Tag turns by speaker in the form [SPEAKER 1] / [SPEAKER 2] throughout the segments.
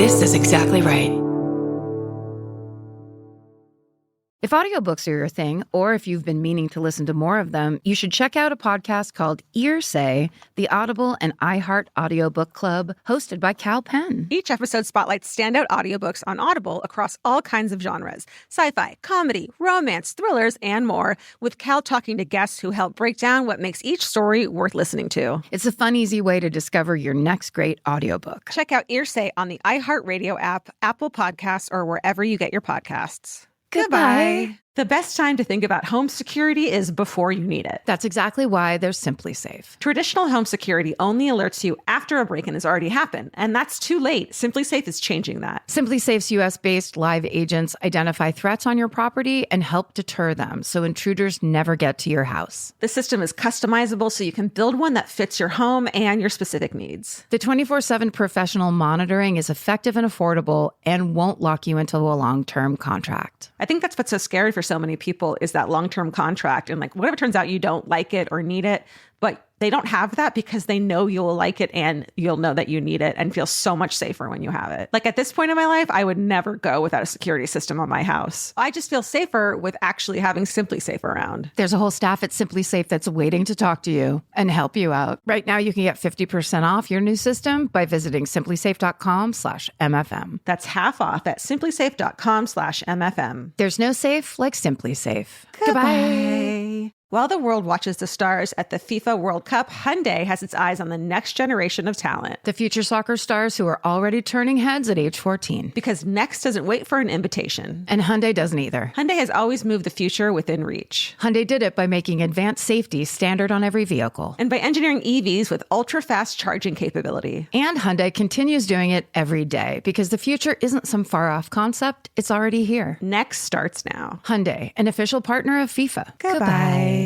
[SPEAKER 1] This is exactly right.
[SPEAKER 2] If audiobooks are your thing, or if you've been meaning to listen to more of them, you should check out a podcast called Ear Say, the Audible and iHeart Audiobook Club, hosted by Cal Penn.
[SPEAKER 3] Each episode spotlights standout audiobooks on Audible across all kinds of genres: sci-fi, comedy, romance, thrillers, and more, with Cal talking to guests who help break down what makes each story worth listening to.
[SPEAKER 2] It's a fun, easy way to discover your next great audiobook.
[SPEAKER 3] Check out Ear Say on the iHeartRadio app, Apple Podcasts, or wherever you get your podcasts.
[SPEAKER 2] Goodbye.
[SPEAKER 3] The best time to think about home security is before you need it.
[SPEAKER 2] That's exactly why there's Simply Safe.
[SPEAKER 3] Traditional home security only alerts you after a break-in has already happened, and that's too late. Simply Safe is changing that.
[SPEAKER 2] Simply Safe's U.S.-based live agents identify threats on your property and help deter them so intruders never get to your house.
[SPEAKER 3] The system is customizable so you can build one that fits your home and your specific needs.
[SPEAKER 2] The 24/7 professional monitoring is effective and affordable and won't lock you into a long-term contract.
[SPEAKER 3] I think that's what's so scary for so many people is that long-term contract. And like, what if it turns out you don't like it or need it, but they don't have that because they know you'll like it and you'll know that you need it and feel so much safer when you have it. Like at this point in my life, I would never go without a security system on my house. I just feel safer with actually having Simply Safe around.
[SPEAKER 2] There's a whole staff at Simply Safe that's waiting to talk to you and help you out. Right now, you can get 50% off your new system by visiting simplysafe.com/MFM.
[SPEAKER 3] That's half off at simplysafe.com/MFM.
[SPEAKER 2] There's no safe like Simply Safe.
[SPEAKER 3] Goodbye. While the world watches the stars at the FIFA World Cup, Hyundai has its eyes on the next generation of talent.
[SPEAKER 2] The future soccer stars who are already turning heads at age 14.
[SPEAKER 3] Because next doesn't wait for an invitation.
[SPEAKER 2] And Hyundai doesn't either.
[SPEAKER 3] Hyundai has always moved the future within reach.
[SPEAKER 2] Hyundai did it by making advanced safety standard on every vehicle.
[SPEAKER 3] And by engineering EVs with ultra-fast charging capability.
[SPEAKER 2] And Hyundai continues doing it every day because the future isn't some far-off concept, it's already here.
[SPEAKER 3] Next starts now.
[SPEAKER 2] Hyundai, an official partner of FIFA.
[SPEAKER 3] Goodbye.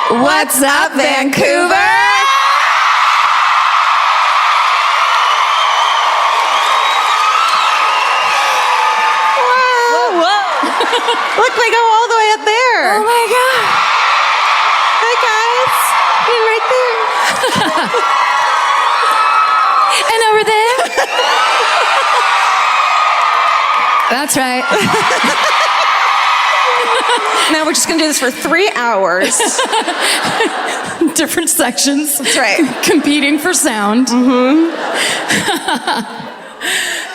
[SPEAKER 4] What's up, Vancouver?
[SPEAKER 3] Whoa.
[SPEAKER 4] Look, we go all the way up there.
[SPEAKER 2] Oh my God.
[SPEAKER 4] Hi, guys. You're right there.
[SPEAKER 2] And over there. That's right.
[SPEAKER 4] Now we're just going to do this for 3 hours.
[SPEAKER 2] Different sections.
[SPEAKER 4] That's right.
[SPEAKER 2] Competing for sound.
[SPEAKER 4] Mm-hmm.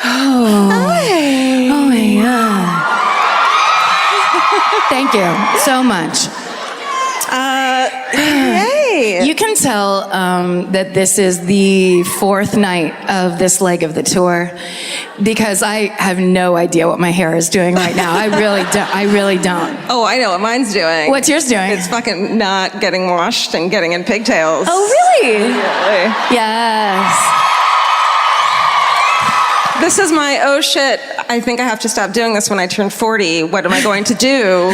[SPEAKER 2] Hi. Oh my God. Thank you so much.
[SPEAKER 4] Yay.
[SPEAKER 2] You can tell that this is the fourth night of this leg of the tour because I have no idea what my hair is doing right now. I really don't.
[SPEAKER 4] Oh, I know what mine's doing.
[SPEAKER 2] What's yours doing?
[SPEAKER 4] It's fucking not getting washed and getting in pigtails.
[SPEAKER 2] Oh, really?
[SPEAKER 4] Really.
[SPEAKER 2] Yes.
[SPEAKER 4] This is my, oh shit, I think I have to stop doing this when I turn 40. What am I going to do?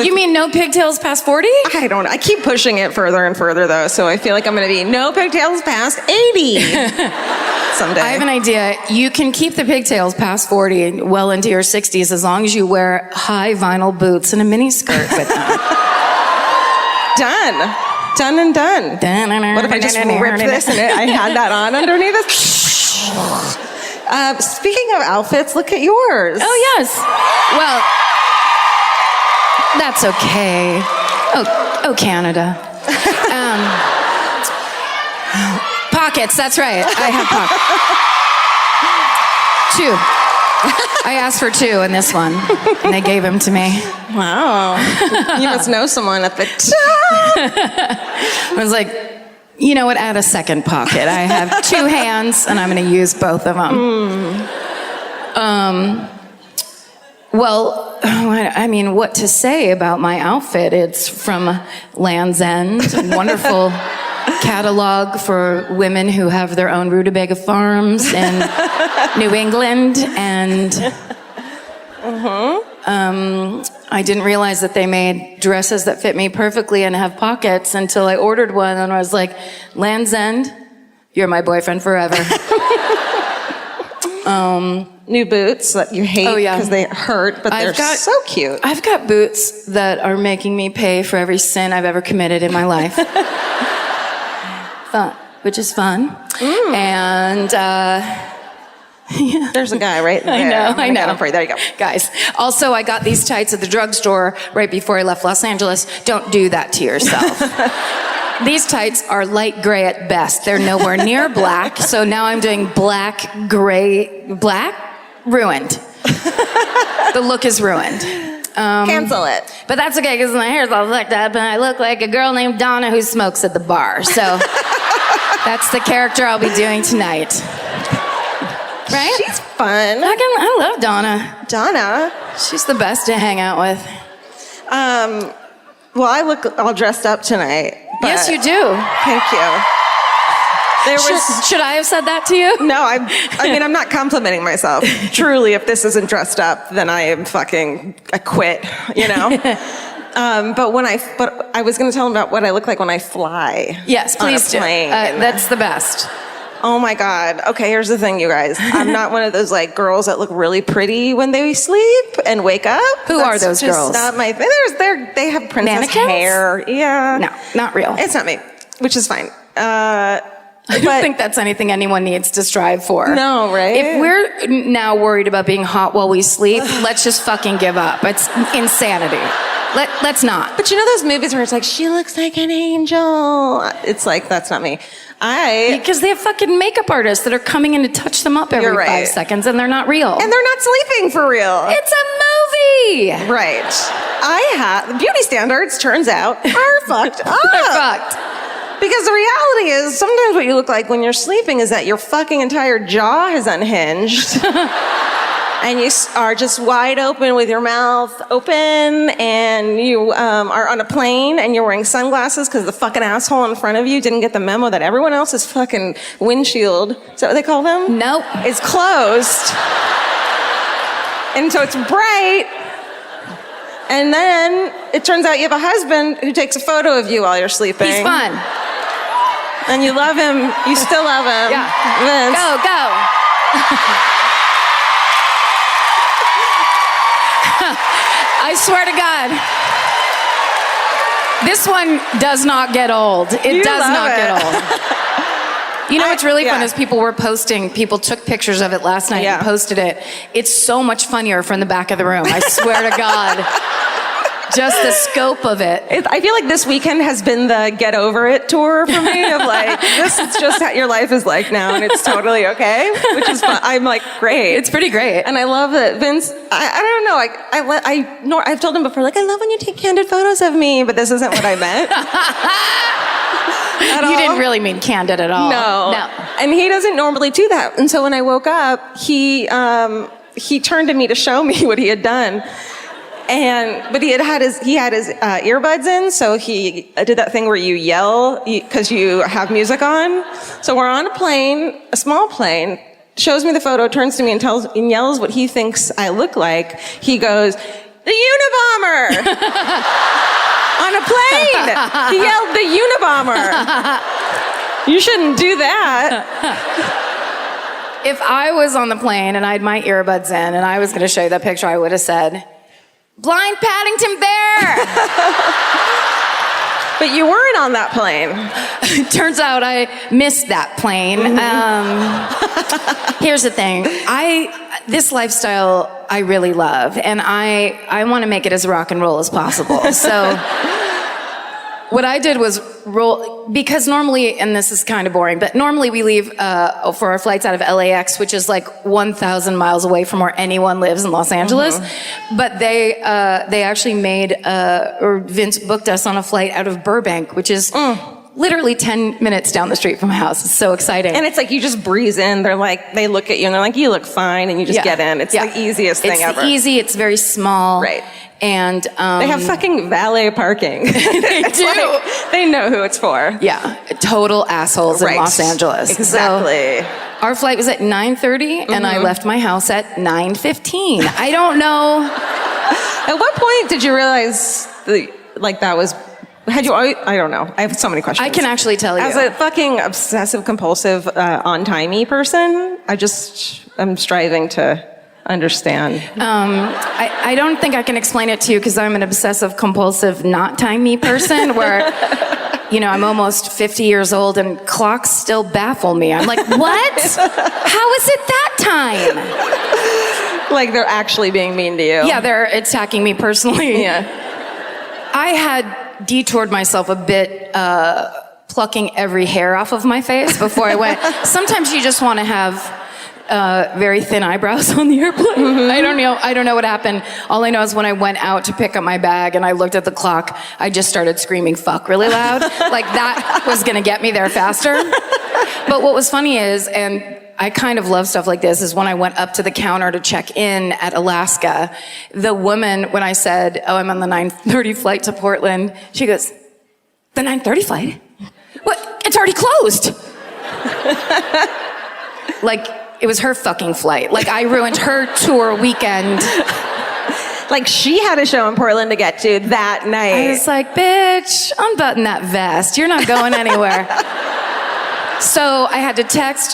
[SPEAKER 2] You mean no pigtails past 40?
[SPEAKER 4] I keep pushing it further and further though, so I feel like I'm going to be no pigtails past 80 someday.
[SPEAKER 2] I have an idea. You can keep the pigtails past 40 and well into your 60s as long as you wear high vinyl boots and a mini skirt with them.
[SPEAKER 4] Done. Done and done. What if I just ripped this and I had that on underneath it? Speaking of outfits, look at yours.
[SPEAKER 2] Oh, yes. Well, that's okay. Oh, Canada. Pockets, that's right. I have pockets. 2. I asked for 2 in this one, and they gave them to me.
[SPEAKER 4] Wow. You must know someone at the top.
[SPEAKER 2] I was like, You know what? Add a second pocket. I have 2 hands, and I'm going to use both of them. Well, I mean, what to say about my outfit? It's from Land's End, a wonderful catalog for women who have their own rutabaga farms in New England, and I didn't realize that they made dresses that fit me perfectly and have pockets until I ordered one, and I was like, Land's End, you're my boyfriend forever.
[SPEAKER 4] New boots that you hate because they hurt, but they're so cute.
[SPEAKER 2] I've got boots that are making me pay for every sin I've ever committed in my life. Fun, which is fun. And
[SPEAKER 4] there's a guy right there.
[SPEAKER 2] I know.
[SPEAKER 4] There you go.
[SPEAKER 2] Guys, also I got these tights at the drugstore right before I left Los Angeles. Don't do that to yourself. These tights are light gray at best. They're nowhere near black. So now I'm doing black, gray, black, ruined. The look is ruined.
[SPEAKER 4] Cancel it.
[SPEAKER 2] But that's okay because my hair's all fucked up and I look like a girl named Donna who smokes at the bar. So that's the character I'll be doing tonight. Right?
[SPEAKER 4] She's fun.
[SPEAKER 2] I love Donna.
[SPEAKER 4] Donna?
[SPEAKER 2] She's the best to hang out with.
[SPEAKER 4] Well, I look all dressed up tonight.
[SPEAKER 2] Yes, you do.
[SPEAKER 4] Thank you.
[SPEAKER 2] Should I have said that to you?
[SPEAKER 4] No, I mean, I'm not complimenting myself. Truly, if this isn't dressed up, then I quit, you know? But I was going to tell them about what I look like when I fly.
[SPEAKER 2] Yes, please do. That's the best.
[SPEAKER 4] Oh my God. Okay, here's the thing, you guys. I'm not one of those like girls that look really pretty when they sleep and wake up.
[SPEAKER 2] Who are those girls?
[SPEAKER 4] Not my thing. They have princess
[SPEAKER 2] Mannequins?
[SPEAKER 4] hair. Yeah.
[SPEAKER 2] No, not real.
[SPEAKER 4] It's not me, which is fine.
[SPEAKER 2] I don't think that's anything anyone needs to strive for.
[SPEAKER 4] No, right?
[SPEAKER 2] If we're now worried about being hot while we sleep, let's just fucking give up. It's insanity. Let's not.
[SPEAKER 4] But you know those movies where it's like, she looks like an angel? It's like, that's not me.
[SPEAKER 2] Because they have fucking makeup artists that are coming in to touch them up every 5 seconds, and they're not real.
[SPEAKER 4] And they're not sleeping for real.
[SPEAKER 2] It's a movie!
[SPEAKER 4] Right. Beauty standards, turns out, are fucked up.
[SPEAKER 2] They're fucked.
[SPEAKER 4] Because the reality is, sometimes what you look like when you're sleeping is that your fucking entire jaw is unhinged. And you are just wide open with your mouth open, and you are on a plane, and you're wearing sunglasses because the fucking asshole in front of you didn't get the memo that everyone else's fucking windshield, is that what they call them?
[SPEAKER 2] Nope.
[SPEAKER 4] It's closed. And so it's bright. And then it turns out you have a husband who takes a photo of you while you're sleeping.
[SPEAKER 2] He's fun.
[SPEAKER 4] And you love him. You still love him.
[SPEAKER 2] Yeah.
[SPEAKER 4] Vince.
[SPEAKER 2] Go. I swear to God, this one does not get old. It does not get old. You know what's really fun is people took pictures of it last night and posted it. It's so much funnier from the back of the room. I swear to God. Just the scope of it.
[SPEAKER 4] I feel like this weekend has been the get over it tour for me of like, this is just how your life is like now and it's totally okay, which is fun. I'm like, great.
[SPEAKER 2] It's pretty great.
[SPEAKER 4] And I love that Vince, I don't know, I've told him before, like, I love when you take candid photos of me, but this isn't what I meant.
[SPEAKER 2] You didn't really mean candid at all.
[SPEAKER 4] No. And he doesn't normally do that. And so when I woke up, he turned to me to show me what he had done. But he had his earbuds in, so he did that thing where you yell because you have music on. So we're on a plane, a small plane, shows me the photo, turns to me and yells what he thinks I look like. He goes, "The Unabomber!" On a plane! He yelled, "The Unabomber!" You shouldn't do that.
[SPEAKER 2] If I was on the plane and I had my earbuds in and I was going to show you that picture, I would have said, "Blind Paddington Bear!"
[SPEAKER 4] But you weren't on that plane.
[SPEAKER 2] Turns out I missed that plane. Here's the thing. This lifestyle I really love, and I want to make it as rock and roll as possible. So what I did was roll, because normally, and this is kind of boring, but normally we leave for our flights out of LAX, which is like 1,000 miles away from where anyone lives in Los Angeles. Mm-hmm. But they actually Vince booked us on a flight out of Burbank, which is literally 10 minutes down the street from my house. It's so exciting.
[SPEAKER 4] And it's like you just breeze in. They're like, they look at you and they're like, you look fine, and you just get in. It's the easiest thing ever.
[SPEAKER 2] It's easy. It's very small.
[SPEAKER 4] Right.
[SPEAKER 2] And
[SPEAKER 4] they have fucking valet parking.
[SPEAKER 2] They do.
[SPEAKER 4] Like, they know who it's for.
[SPEAKER 2] Yeah, total assholes in Los Angeles.
[SPEAKER 4] Exactly.
[SPEAKER 2] So, our flight was at 9:30, and I left my house at 9:15. I don't know.
[SPEAKER 4] At what point did you realize that was? Had you always, I don't know. I have so many questions.
[SPEAKER 2] I can actually tell you.
[SPEAKER 4] As a fucking obsessive compulsive on-timey person, I'm striving to understand.
[SPEAKER 2] I don't think I can explain it to you because I'm an obsessive compulsive not timey person where, I'm almost 50 years old and clocks still baffle me. I'm like, what? How is it that time?
[SPEAKER 4] Like they're actually being mean to you.
[SPEAKER 2] Yeah, they're attacking me personally.
[SPEAKER 4] Yeah.
[SPEAKER 2] I had detoured myself a bit, plucking every hair off of my face before I went. Sometimes you just want to have very thin eyebrows on the airplane. Mm-hmm. I don't know what happened. All I know is when I went out to pick up my bag and I looked at the clock, I just started screaming fuck really loud. Like that was going to get me there faster. But what was funny is, and I kind of love stuff like this, is when I went up to the counter to check in at Alaska, the woman, when I said, I'm on the 9:30 flight to Portland, she goes, the 9:30 flight? What? It's already closed. Like, it was her fucking flight. Like, I ruined her tour weekend.
[SPEAKER 4] Like, she had a show in Portland to get to that night.
[SPEAKER 2] I was like, bitch, unbutton that vest. You're not going anywhere. So I had to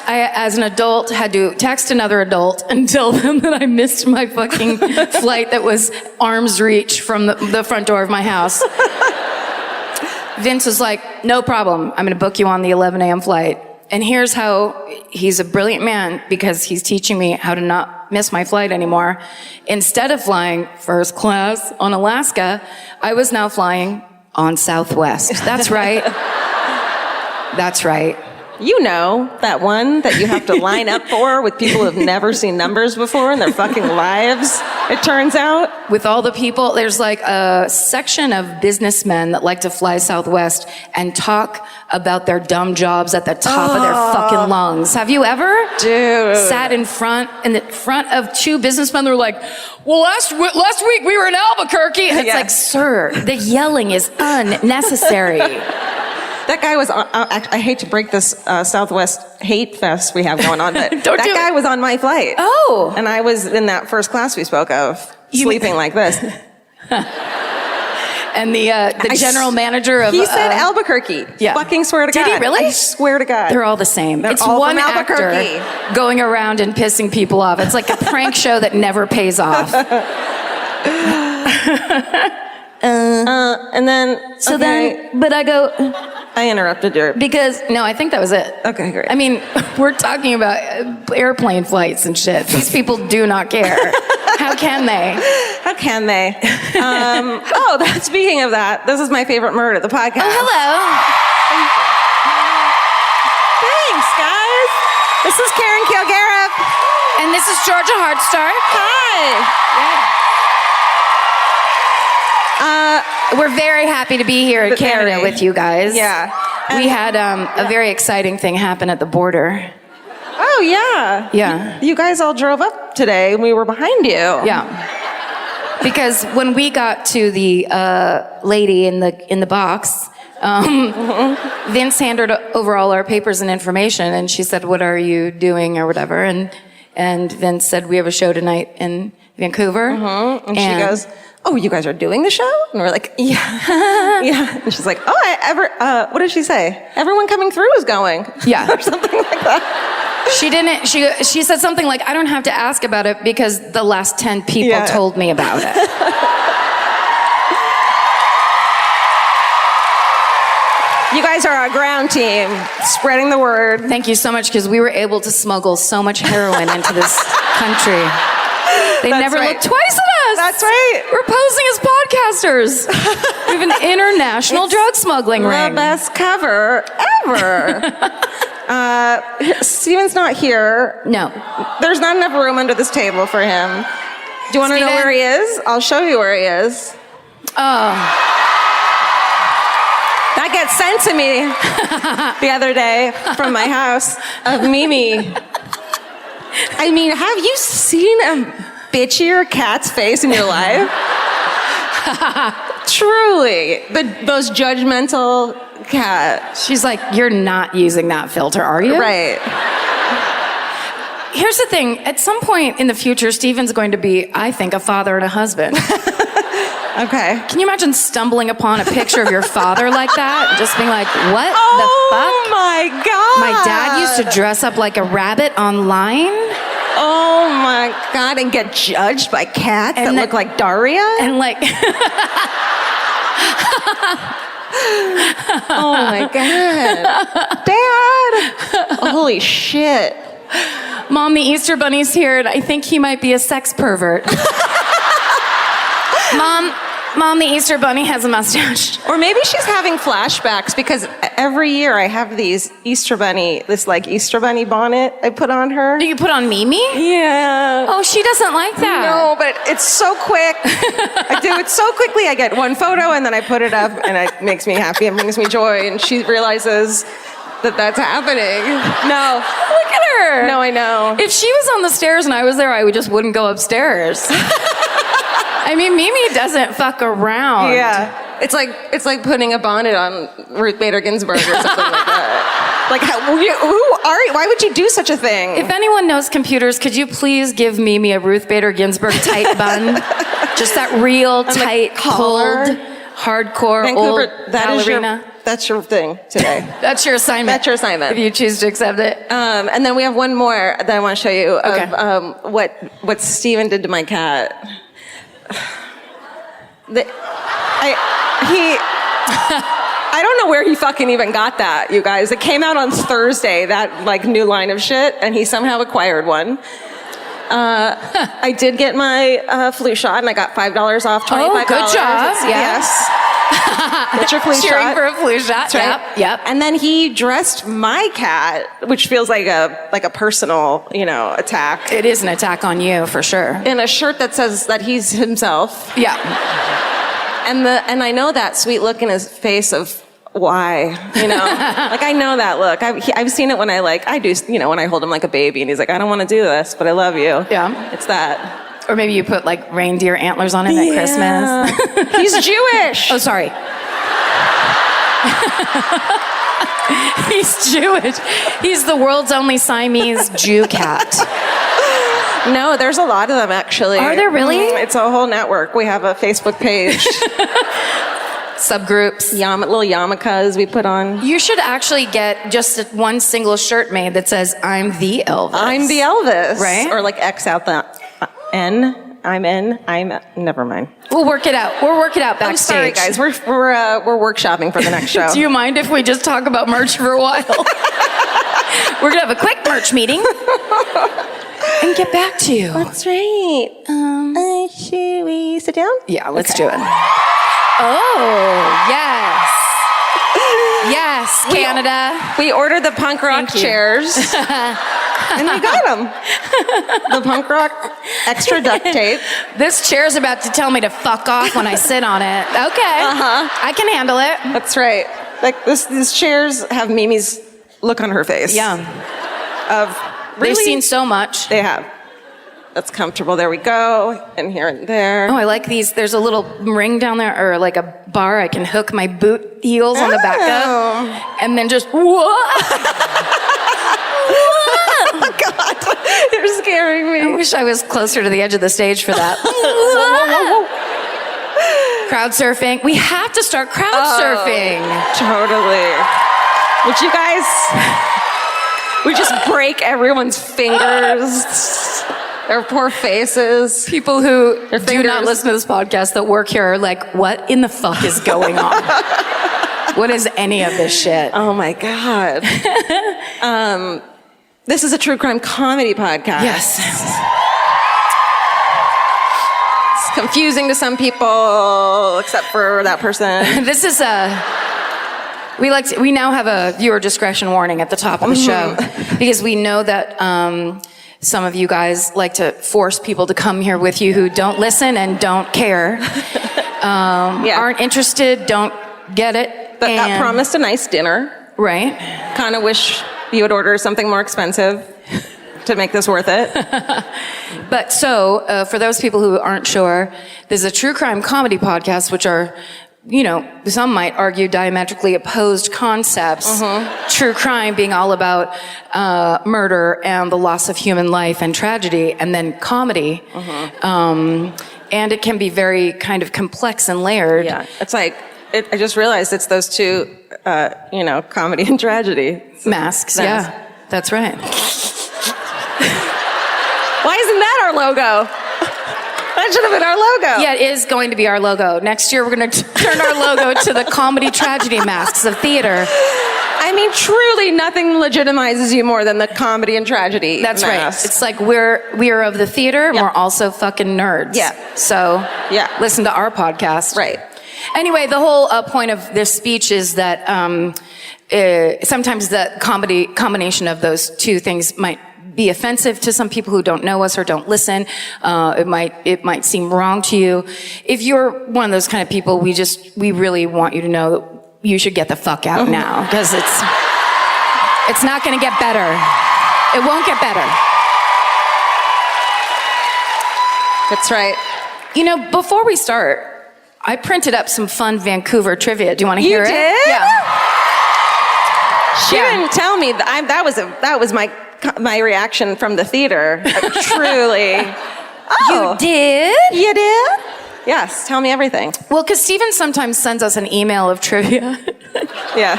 [SPEAKER 2] as an adult, had to text another adult and tell them that I missed my fucking flight that was arm's reach from the front door of my house. Vince was like, no problem. I'm going to book you on the 11 a.m. flight. And here's how he's a brilliant man, because he's teaching me how to not miss my flight anymore. Instead of flying first class on Alaska, I was now flying on Southwest. That's right. That's right.
[SPEAKER 4] You know, that one that you have to line up for with people who've never seen numbers before in their fucking lives, it turns out.
[SPEAKER 2] With all the people, there's like a section of businessmen that like to fly Southwest and talk about their dumb jobs at the top of their fucking lungs. Have you ever?
[SPEAKER 4] Dude.
[SPEAKER 2] Sat in the front of two businessmen that were like, well, last week we were in Albuquerque. And it's like, sir, the yelling is unnecessary.
[SPEAKER 4] That guy was on, I hate to break this Southwest hate fest we have going on, but that guy was on my flight.
[SPEAKER 2] Oh.
[SPEAKER 4] And I was in that first class we spoke of, sleeping like this.
[SPEAKER 2] And the general manager of...
[SPEAKER 4] He said Albuquerque.
[SPEAKER 2] Yeah.
[SPEAKER 4] Fucking swear to God.
[SPEAKER 2] Did he really?
[SPEAKER 4] I swear to God.
[SPEAKER 2] They're all the same.
[SPEAKER 4] They're
[SPEAKER 2] it's
[SPEAKER 4] all
[SPEAKER 2] one
[SPEAKER 4] from
[SPEAKER 2] actor
[SPEAKER 4] Albuquerque.
[SPEAKER 2] going around and pissing people off. It's like a prank show that never pays off.
[SPEAKER 4] And then...
[SPEAKER 2] So then, but I go...
[SPEAKER 4] I interrupted your...
[SPEAKER 2] Because, no, I think that was it.
[SPEAKER 4] Okay, great.
[SPEAKER 2] I mean, we're talking about airplane flights and shit. These people do not care. How can they?
[SPEAKER 4] How can they? Speaking of that, this is my favorite murder of the podcast.
[SPEAKER 2] Oh, hello.
[SPEAKER 4] Thanks, guys. This is Karen Kilgariff.
[SPEAKER 2] And this is Georgia Hardstark.
[SPEAKER 4] Hi.
[SPEAKER 2] We're very happy to be here in Canada with you guys.
[SPEAKER 4] Yeah.
[SPEAKER 2] We had a very exciting thing happen at the border.
[SPEAKER 4] Oh, yeah.
[SPEAKER 2] Yeah.
[SPEAKER 4] You guys all drove up today and we were behind you.
[SPEAKER 2] Yeah. Because when we got to the lady in the box, Vince handed over all our papers and information, and she said, "What are you doing?" or whatever, and Vince said, "We have a show tonight in Vancouver."
[SPEAKER 4] And she goes, "Oh, you guys are doing the show?" And we're like, "Yeah." Yeah. And she's like, "Oh, what did she say? Everyone coming through is going."
[SPEAKER 2] Yeah.
[SPEAKER 4] Or something like that.
[SPEAKER 2] She didn't, she said something like, "I don't have to ask about it because the last 10 people told me about it."
[SPEAKER 4] You guys are our ground team, spreading the word.
[SPEAKER 2] Thank you so much, because we were able to smuggle so much heroin into this country. They never looked twice at us.
[SPEAKER 4] That's right.
[SPEAKER 2] We're posing as podcasters. We have an international drug smuggling ring.
[SPEAKER 4] The best cover ever. Steven's not here.
[SPEAKER 2] No.
[SPEAKER 4] There's not enough room under this table for him. Do you want to know where he is? I'll show you where he is.
[SPEAKER 2] Oh.
[SPEAKER 4] that gets sent to me the other day from my house of Mimi. I mean, have you seen a bitchier cat's face in your life? Truly, the most judgmental cat.
[SPEAKER 2] She's like, you're not using that filter, are you?
[SPEAKER 4] Right.
[SPEAKER 2] Here's the thing. At some point in the future, Steven's going to be, I think, a father and a husband.
[SPEAKER 4] Okay.
[SPEAKER 2] Can you imagine stumbling upon a picture of your father like that? And just being like, what the fuck?
[SPEAKER 4] Oh my God.
[SPEAKER 2] My dad used to dress up like a rabbit online.
[SPEAKER 4] Oh my God, and get judged by cats that look like Daria?
[SPEAKER 2] And like...
[SPEAKER 4] Oh my God. Dad! Holy shit.
[SPEAKER 2] Mom, the Easter Bunny's here, and I think he might be a sex pervert. Mom, the Easter Bunny has a mustache.
[SPEAKER 4] Or maybe she's having flashbacks because every year I have this Easter Bunny bonnet I put on her.
[SPEAKER 2] Do you put on Mimi?
[SPEAKER 4] Yeah.
[SPEAKER 2] Oh, she doesn't like that.
[SPEAKER 4] No, but it's so quick. I do it so quickly. I get one photo and then I put it up and it makes me happy and brings me joy. And she realizes that that's happening. No.
[SPEAKER 2] Look at her.
[SPEAKER 4] No, I know.
[SPEAKER 2] If she was on the stairs and I was there, I just wouldn't go upstairs. I mean, Mimi doesn't fuck around.
[SPEAKER 4] Yeah. It's like putting a bonnet on Ruth Bader Ginsburg or something like that. Like, who are you? Why would you do such a thing?
[SPEAKER 2] If anyone knows computers, could you please give Mimi a Ruth Bader Ginsburg tight bun? Just that real tight, pulled, hardcore,
[SPEAKER 4] Vancouver,
[SPEAKER 2] old ballerina.
[SPEAKER 4] That's your thing today.
[SPEAKER 2] That's your assignment.
[SPEAKER 4] That's your assignment.
[SPEAKER 2] If you choose to accept it.
[SPEAKER 4] And then we have one more that I want to show you of
[SPEAKER 2] Okay.
[SPEAKER 4] what Steven did to my cat. I don't know where he fucking even got that, you guys. It came out on Thursday, that like new line of shit, and he somehow acquired one. I did get my flu shot, and I got $5 off, $25.
[SPEAKER 2] Oh, good job.
[SPEAKER 4] Yes. Get your flu
[SPEAKER 2] Cheering
[SPEAKER 4] shot.
[SPEAKER 2] for a flu shot.
[SPEAKER 4] That's right.
[SPEAKER 2] Yep.
[SPEAKER 4] And then he dressed my cat, which feels like a personal, attack,
[SPEAKER 2] It is an attack on you, for sure.
[SPEAKER 4] in a shirt that says that he's himself.
[SPEAKER 2] Yeah.
[SPEAKER 4] And I know that sweet look in his face of why, like I know that look. I've seen it when I do, when I hold him like a baby and he's like, I don't want to do this, but I love you.
[SPEAKER 2] Yeah.
[SPEAKER 4] It's that.
[SPEAKER 2] Or maybe you put like reindeer antlers on him at Christmas.
[SPEAKER 4] He's Jewish.
[SPEAKER 2] Oh, sorry. He's Jewish. He's the world's only Siamese Jew cat.
[SPEAKER 4] No, there's a lot of them actually.
[SPEAKER 2] Are there really?
[SPEAKER 4] It's a whole network. We have a Facebook page.
[SPEAKER 2] Subgroups.
[SPEAKER 4] Little yarmulkes we put on.
[SPEAKER 2] You should actually get just one single shirt made that says, I'm the Elvis.
[SPEAKER 4] I'm the Elvis.
[SPEAKER 2] Right?
[SPEAKER 4] Or like X out the N. Never mind.
[SPEAKER 2] We'll work it out. We'll work it out backstage.
[SPEAKER 4] I'm sorry, guys. We're workshopping for the next show.
[SPEAKER 2] Do you mind if we just talk about merch for a while? We're gonna have a quick merch meeting and get back to you.
[SPEAKER 4] That's right. Should we sit down?
[SPEAKER 2] Yeah, let's do it. Oh, yes. Yes, Canada.
[SPEAKER 4] We ordered the punk rock
[SPEAKER 2] Thank you.
[SPEAKER 4] chairs. And we got them. The punk rock extra duct tape.
[SPEAKER 2] This chair's about to tell me to fuck off when I sit on it. Okay. I can handle it.
[SPEAKER 4] That's right. Like these chairs have Mimi's look on her face.
[SPEAKER 2] Yeah.
[SPEAKER 4] Of really,
[SPEAKER 2] They've seen so much.
[SPEAKER 4] They have. That's comfortable. There we go. And here and there.
[SPEAKER 2] Oh, I like these. There's a little ring down there, or like a bar I can hook my boot heels on the back of. And then just, what?
[SPEAKER 4] Oh, God. You're scaring me.
[SPEAKER 2] I wish I was closer to the edge of the stage for that. Crowd surfing. We have to start crowd surfing.
[SPEAKER 4] Totally. Would you guys... We just break everyone's fingers, their poor faces.
[SPEAKER 2] People who do
[SPEAKER 4] fingers.
[SPEAKER 2] not listen to this podcast that work here are like, what in the fuck is going on? What is any of this shit?
[SPEAKER 4] Oh my God. This is a true crime comedy podcast.
[SPEAKER 2] Yes.
[SPEAKER 4] It's confusing to some people, except for that person.
[SPEAKER 2] This is we now have a viewer discretion warning at the top of the show because we know that some of you guys like to force people to come here with you who don't listen and don't care, aren't interested, don't get it,
[SPEAKER 4] But got promised a nice dinner.
[SPEAKER 2] Right.
[SPEAKER 4] Kind of wish you would order something more expensive to make this worth it.
[SPEAKER 2] But so, for those people who aren't sure, there's a true crime comedy podcast, which are, you know, some might argue diametrically opposed concepts. True crime being all about murder and the loss of human life and tragedy, and then comedy. And it can be very kind of complex and layered.
[SPEAKER 4] Yeah, it's like, I just realized it's those two, you know, comedy and tragedy.
[SPEAKER 2] Masks, yeah. That's right.
[SPEAKER 4] Why isn't that our logo? That should have been our logo.
[SPEAKER 2] Yeah, it is going to be our logo. Next year, we're going to turn our logo to the comedy tragedy masks of theater.
[SPEAKER 4] I mean, truly, nothing legitimizes you more than the comedy and tragedy.
[SPEAKER 2] That's
[SPEAKER 4] mask.
[SPEAKER 2] right. It's like we are of the theater, and we're also fucking nerds.
[SPEAKER 4] Yeah.
[SPEAKER 2] So listen to our podcast.
[SPEAKER 4] Right.
[SPEAKER 2] Anyway, the whole point of this speech is that sometimes the combination of those two things might be offensive to some people who don't know us or don't listen. It might seem wrong to you. If you're one of those kind of people, we really want you to know that you should get the fuck out now, because it's not going to get better. It won't get better.
[SPEAKER 4] That's right.
[SPEAKER 2] You know, before we start, I printed up some fun Vancouver trivia. Do you want to hear it?
[SPEAKER 4] You did?
[SPEAKER 2] Yeah.
[SPEAKER 4] She didn't tell me that was my reaction from the theater. Truly.
[SPEAKER 2] You did?
[SPEAKER 4] You did? Yes. Tell me everything.
[SPEAKER 2] Well, because Steven sometimes sends us an email of trivia.
[SPEAKER 4] Yeah.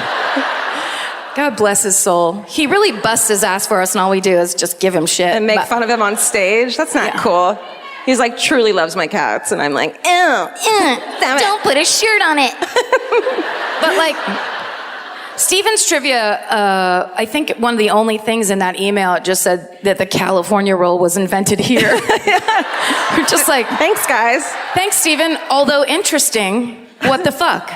[SPEAKER 2] God bless his soul. He really busts his ass for us, and all we do is just give him shit.
[SPEAKER 4] And make fun of him on stage? That's not cool. He's like, truly loves my cats. And I'm like, ew,
[SPEAKER 2] don't put a shirt on it. But like, Steven's trivia, I think one of the only things in that email, it just said that the California roll was invented here. We're just like,
[SPEAKER 4] thanks, guys.
[SPEAKER 2] Thanks, Steven. Although interesting, what the fuck?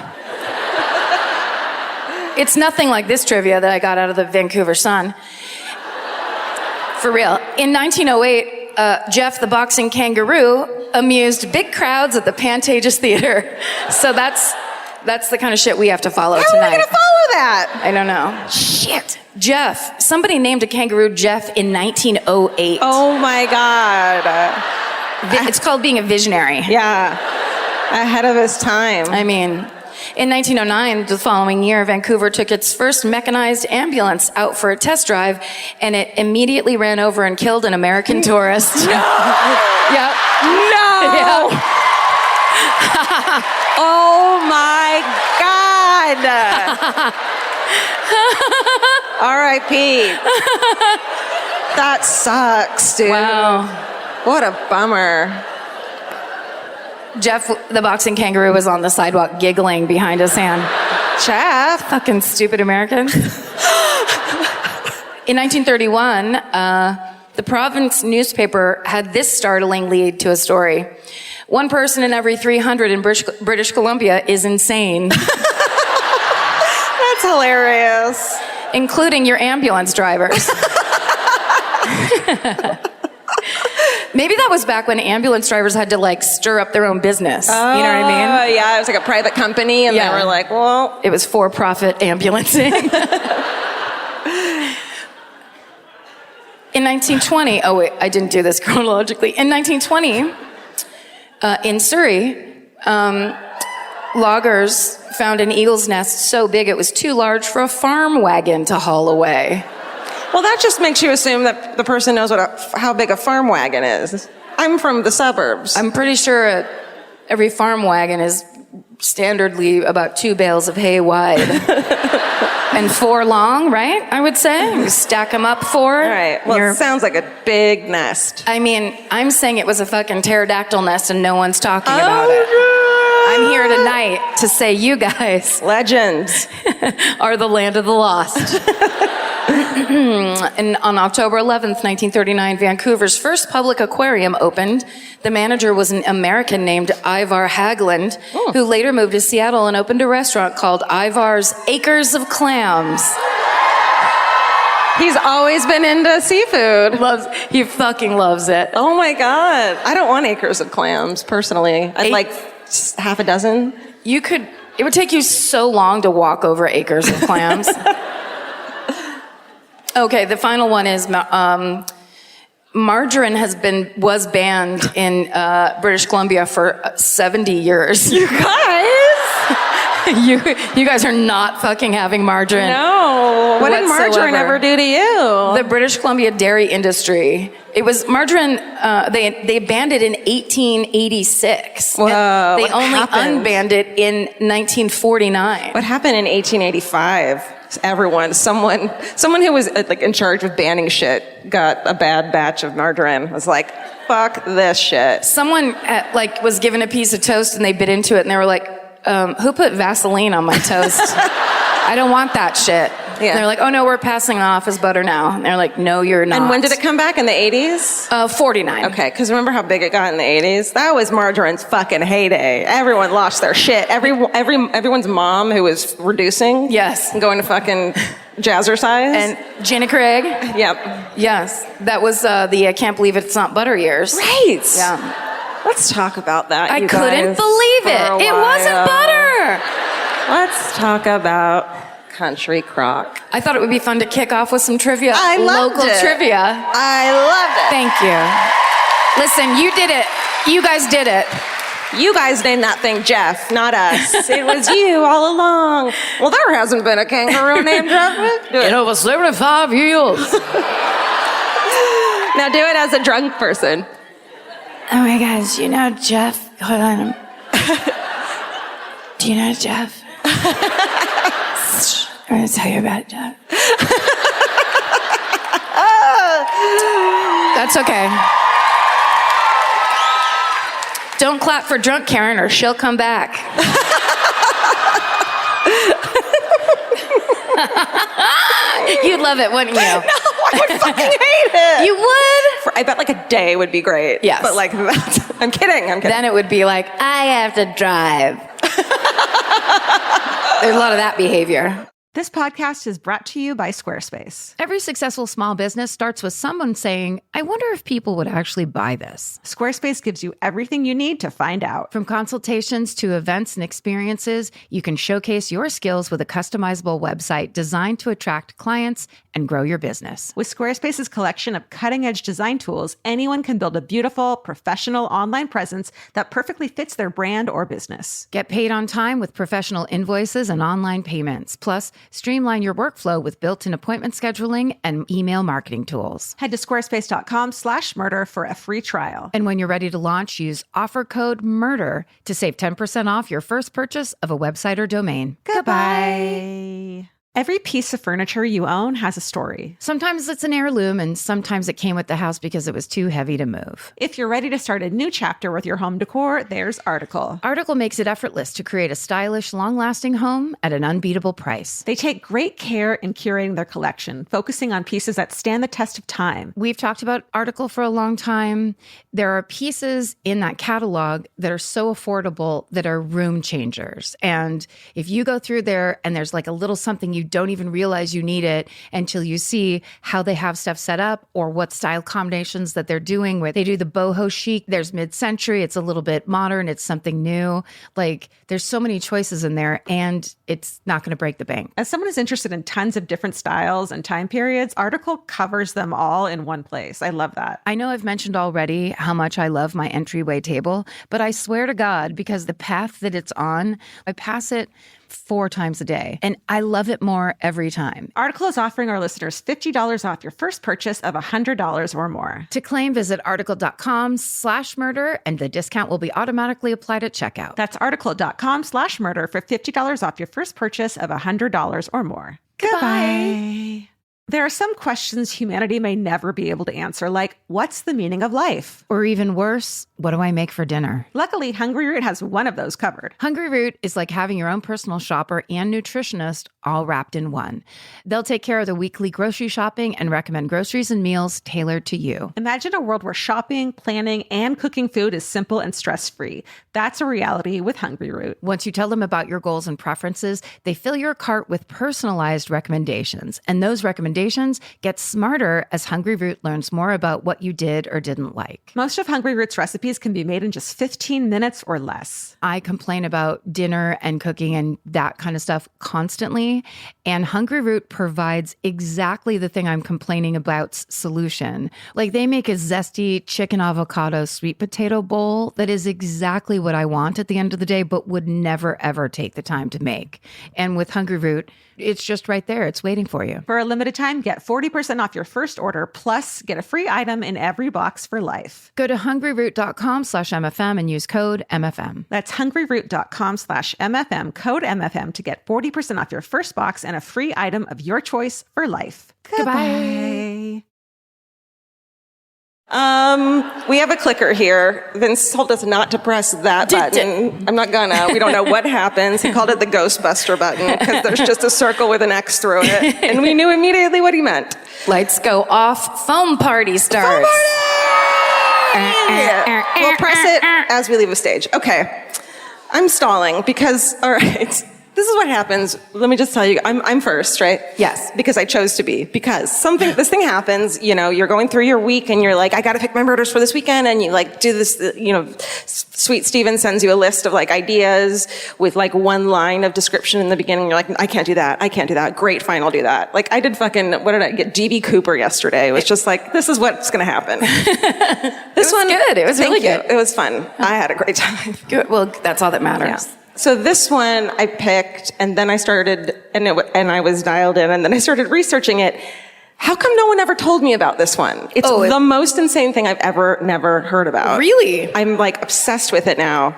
[SPEAKER 2] It's nothing like this trivia that I got out of the Vancouver Sun. For real. In 1908, Jeff the Boxing Kangaroo amused big crowds at the Pantages Theater. So that's the kind of shit we have to follow tonight.
[SPEAKER 4] How are we gonna follow that?
[SPEAKER 2] I don't know. Shit. Jeff. Somebody named a kangaroo Jeff in 1908.
[SPEAKER 4] Oh my God.
[SPEAKER 2] It's called being a visionary.
[SPEAKER 4] Yeah. Ahead of his time.
[SPEAKER 2] I mean, in 1909, the following year, Vancouver took its first mechanized ambulance out for a test drive, and it immediately ran over and killed an American tourist.
[SPEAKER 4] No!
[SPEAKER 2] Yep.
[SPEAKER 4] No!
[SPEAKER 2] Yeah.
[SPEAKER 4] Oh my God! R.I.P. That sucks, dude.
[SPEAKER 2] Wow.
[SPEAKER 4] What a bummer.
[SPEAKER 2] Jeff, the boxing kangaroo, was on the sidewalk giggling behind his hand.
[SPEAKER 4] Jeff?
[SPEAKER 2] Fucking stupid Americans. In 1931, the province newspaper had this startling lead to a story. 1 person in every 300 in British Columbia is insane.
[SPEAKER 4] That's hilarious.
[SPEAKER 2] Including your ambulance drivers. Maybe that was back when ambulance drivers had to like stir up their own business. You know what I mean?
[SPEAKER 4] Oh, yeah, it was like a private company, and they were like, well...
[SPEAKER 2] It was for-profit ambulancing. In 1920, oh wait, I didn't do this chronologically. In 1920, in Surrey, loggers found an eagle's nest so big it was too large for a farm wagon to haul away.
[SPEAKER 4] Well, that just makes you assume that the person knows how big a farm wagon is. I'm from the suburbs.
[SPEAKER 2] I'm pretty sure every farm wagon is standardly about 2 bales of hay wide. And 4 long, right? I would say. You stack them up 4.
[SPEAKER 4] All right. Well, it sounds like a big nest.
[SPEAKER 2] I mean, I'm saying it was a fucking pterodactyl nest and no one's talking about it. I'm here tonight to say you guys...
[SPEAKER 4] Legends.
[SPEAKER 2] ...are the land of the lost. And on October 11th, 1939, Vancouver's first public aquarium opened. The manager was an American named Ivar Haglund, who later moved to Seattle and opened a restaurant called Ivar's Acres of Clams.
[SPEAKER 4] He's always been into seafood.
[SPEAKER 2] He fucking loves it.
[SPEAKER 4] Oh my God. I don't want acres of clams, personally. I'd like half a dozen.
[SPEAKER 2] You could It would take you so long to walk over acres of clams. Okay, the final one is margarine was banned in British Columbia for 70 years.
[SPEAKER 4] You guys?
[SPEAKER 2] You guys are not fucking having margarine.
[SPEAKER 4] No. What did margarine ever do to you?
[SPEAKER 2] The British Columbia dairy industry. It was margarine. They banned it in 1886.
[SPEAKER 4] Whoa.
[SPEAKER 2] They only unbanned it in 1949.
[SPEAKER 4] What happened in 1885? Someone who was like in charge of banning shit got a bad batch of margarine. Was like, fuck this shit.
[SPEAKER 2] Someone was given a piece of toast and they bit into it and they were like, who put Vaseline on my toast? I don't want that shit. Yeah. And they're like, oh no, we're passing off as butter now. And they're like, no, you're not.
[SPEAKER 4] And when did it come back? In the 80s?
[SPEAKER 2] 49.
[SPEAKER 4] Okay, because remember how big it got in the 80s? That was margarine's fucking heyday. Everyone lost their shit. Everyone's mom who was reducing.
[SPEAKER 2] Yes.
[SPEAKER 4] And going to fucking jazzercise.
[SPEAKER 2] And Jenna Craig.
[SPEAKER 4] Yep.
[SPEAKER 2] Yes. That was the I can't believe it's not butter years.
[SPEAKER 4] Right.
[SPEAKER 2] Yeah.
[SPEAKER 4] Let's talk about that.
[SPEAKER 2] I couldn't believe it. It wasn't butter.
[SPEAKER 4] Let's talk about country crock.
[SPEAKER 2] I thought it would be fun to kick off with some trivia.
[SPEAKER 4] I loved
[SPEAKER 2] local
[SPEAKER 4] it.
[SPEAKER 2] trivia.
[SPEAKER 4] I loved it.
[SPEAKER 2] Thank you. Listen, you did it. You guys did it.
[SPEAKER 4] You guys named that thing Jeff, not us. It was you all along. Well, there hasn't been a kangaroo named Jeff.
[SPEAKER 2] In over 75 years.
[SPEAKER 4] Now do it as a drunk person.
[SPEAKER 2] Oh my gosh, you know Jeff? Hold on. Do you know Jeff? I'm going to tell you about Jeff. That's okay. Don't clap for drunk Karen or she'll come back. You'd love it, wouldn't you?
[SPEAKER 4] No, I would fucking hate it.
[SPEAKER 2] You would?
[SPEAKER 4] I bet like a day would be great.
[SPEAKER 2] Yes.
[SPEAKER 4] But like, I'm kidding.
[SPEAKER 2] Then it would be like, I have to drive. There's a lot of that behavior.
[SPEAKER 3] This podcast is brought to you by Squarespace.
[SPEAKER 2] Every successful small business starts with someone saying, I wonder if people would actually buy this.
[SPEAKER 3] Squarespace gives you everything you need to find out.
[SPEAKER 2] From consultations to events and experiences, you can showcase your skills with a customizable website designed to attract clients and grow your business.
[SPEAKER 3] With Squarespace's collection of cutting-edge design tools, anyone can build a beautiful, professional online presence that perfectly fits their brand or business.
[SPEAKER 2] Get paid on time with professional invoices and online payments. Plus, streamline your workflow with built-in appointment scheduling and email marketing tools.
[SPEAKER 3] Head to squarespace.com/murder for a free trial.
[SPEAKER 2] And when you're ready to launch, use offer code MURDER to save 10% off your first purchase of a website or domain.
[SPEAKER 3] Goodbye. Every piece of furniture you own has a story.
[SPEAKER 2] Sometimes it's an heirloom, and sometimes it came with the house because it was too heavy to move.
[SPEAKER 3] If you're ready to start a new chapter with your home decor, there's Article.
[SPEAKER 2] Article makes it effortless to create a stylish, long-lasting home at an unbeatable price.
[SPEAKER 3] They take great care in curating their collection, focusing on pieces that stand the test of time.
[SPEAKER 2] We've talked about Article for a long time. There are pieces in that catalog that are so affordable that are room changers. And if you go through there and there's like a little something you don't even realize you need it until you see how they have stuff set up or what style combinations that they're doing, where they do the boho chic, there's mid-century, it's a little bit modern, it's something new. Like there's so many choices in there and it's not going to break the bank.
[SPEAKER 3] As someone who's interested in tons of different styles and time periods, Article covers them all in one place. I love that.
[SPEAKER 2] I know I've mentioned already how much I love my entryway table, but I swear to God, because the path that it's on, I pass it 4 times a day, and I love it more every time.
[SPEAKER 3] Article is offering our listeners $50 off your first purchase of $100 or more.
[SPEAKER 2] To claim, visit article.com/murder, and the discount will be automatically applied at checkout.
[SPEAKER 3] That's article.com/murder for $50 off your first purchase of $100 or more.
[SPEAKER 2] Goodbye.
[SPEAKER 3] There are some questions humanity may never be able to answer, like, what's the meaning of life?
[SPEAKER 2] Or even worse, what do I make for dinner?
[SPEAKER 3] Luckily, Hungry Root has one of those covered.
[SPEAKER 2] Hungry Root is like having your own personal shopper and nutritionist all wrapped in one. They'll take care of the weekly grocery shopping and recommend groceries and meals tailored to you.
[SPEAKER 3] Imagine a world where shopping, planning, and cooking food is simple and stress-free. That's a reality with Hungry Root.
[SPEAKER 2] Once you tell them about your goals and preferences, they fill your cart with personalized recommendations, and those recommendations recommendations, get smarter as Hungry Root learns more about what you did or didn't like.
[SPEAKER 3] Most of Hungry Root's recipes can be made in just 15 minutes or less.
[SPEAKER 2] I complain about dinner and cooking and that kind of stuff constantly, and Hungry Root provides exactly the thing I'm complaining about's solution. Like, they make a zesty chicken avocado sweet potato bowl that is exactly what I want at the end of the day, but would never, ever take the time to make. And with Hungry Root, it's just right there. It's waiting for you.
[SPEAKER 3] For a limited time, get 40% off your first order, plus get a free item in every box for life.
[SPEAKER 2] Go to hungryroot.com/MFM and use code MFM.
[SPEAKER 3] That's hungryroot.com/MFM, code MFM to get 40% off your first box and a free item of your choice for life.
[SPEAKER 2] Goodbye.
[SPEAKER 4] We have a clicker here. Vince told us not to press that button. I'm not gonna. We don't know what happens. He called it the Ghostbuster button because there's just a circle with an X through it. And we knew immediately what he meant.
[SPEAKER 1] Lights go off. Foam party starts.
[SPEAKER 4] We'll press it as we leave the stage. Okay. I'm stalling because, all right, this is what happens. Let me just tell you, I'm first, right?
[SPEAKER 1] Yes.
[SPEAKER 4] Because I chose to be. Because this thing happens, you're going through your week and you're like, I got to pick my murders for this weekend. And you do this, Sweet Steven sends you a list of ideas with one line of description in the beginning. You're like, I can't do that. I can't do that. Great, fine, I'll do that. I did what did I get? DB Cooper yesterday. It was just this is what's going to happen.
[SPEAKER 1] This one, good. It was really good.
[SPEAKER 4] It was fun. I had a great time.
[SPEAKER 1] Good. Well, that's all that matters.
[SPEAKER 4] Yeah. So this one I picked, and then I started, and I was dialed in, and then I started researching it. How come no one ever told me about this one? It's the most insane thing I've never heard about.
[SPEAKER 1] Really?
[SPEAKER 4] I'm obsessed with it now.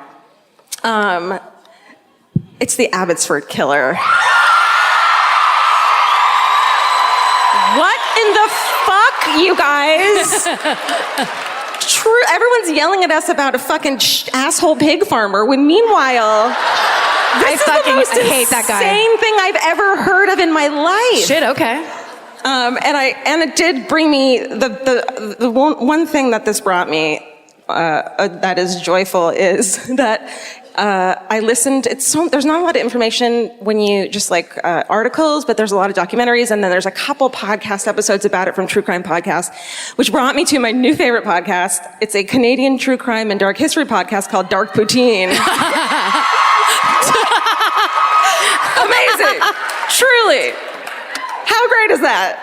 [SPEAKER 4] It's the Abbotsford Killer. What in the fuck, you guys? True. Everyone's yelling at us about a fucking asshole pig farmer when meanwhile, this is the most
[SPEAKER 1] hate that guy.
[SPEAKER 4] insane thing I've ever heard of in my life.
[SPEAKER 1] Shit, okay.
[SPEAKER 4] And it did bring me the one thing that this brought me that is joyful is that I listened. There's not a lot of information when you just articles, but there's a lot of documentaries, and then there's a couple podcast episodes about it from True Crime Podcast, which brought me to my new favorite podcast. It's a Canadian true crime and dark history podcast called Dark Poutine. Amazing, truly. How great is that?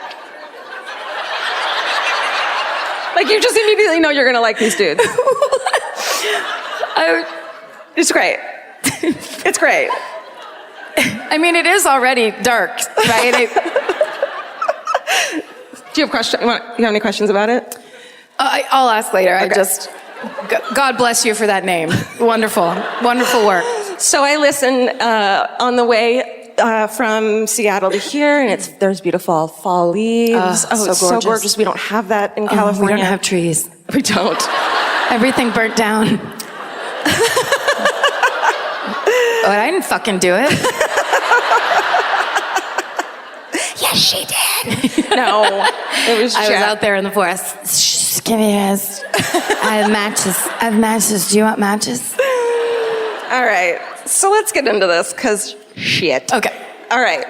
[SPEAKER 4] You just immediately know you're gonna like these dudes. It's great. It's great.
[SPEAKER 1] I mean, it is already dark, right?
[SPEAKER 4] Do you have questions? You have any questions about it?
[SPEAKER 1] I'll ask later.
[SPEAKER 4] Okay.
[SPEAKER 1] God bless you for that name. Wonderful. Wonderful work.
[SPEAKER 4] So I listened on the way from Seattle to here, and there's beautiful fall leaves.
[SPEAKER 1] So
[SPEAKER 4] it's so gorgeous. We don't have that in California.
[SPEAKER 1] We don't have trees.
[SPEAKER 4] We don't.
[SPEAKER 1] Everything burnt down. I didn't fucking do it.
[SPEAKER 4] Yes, she did. No, it was.
[SPEAKER 1] I was out there in the forest. Shh, give me this. I have matches. Do you want matches?
[SPEAKER 4] All right. So let's get into this, because shit.
[SPEAKER 1] Okay.
[SPEAKER 4] All right.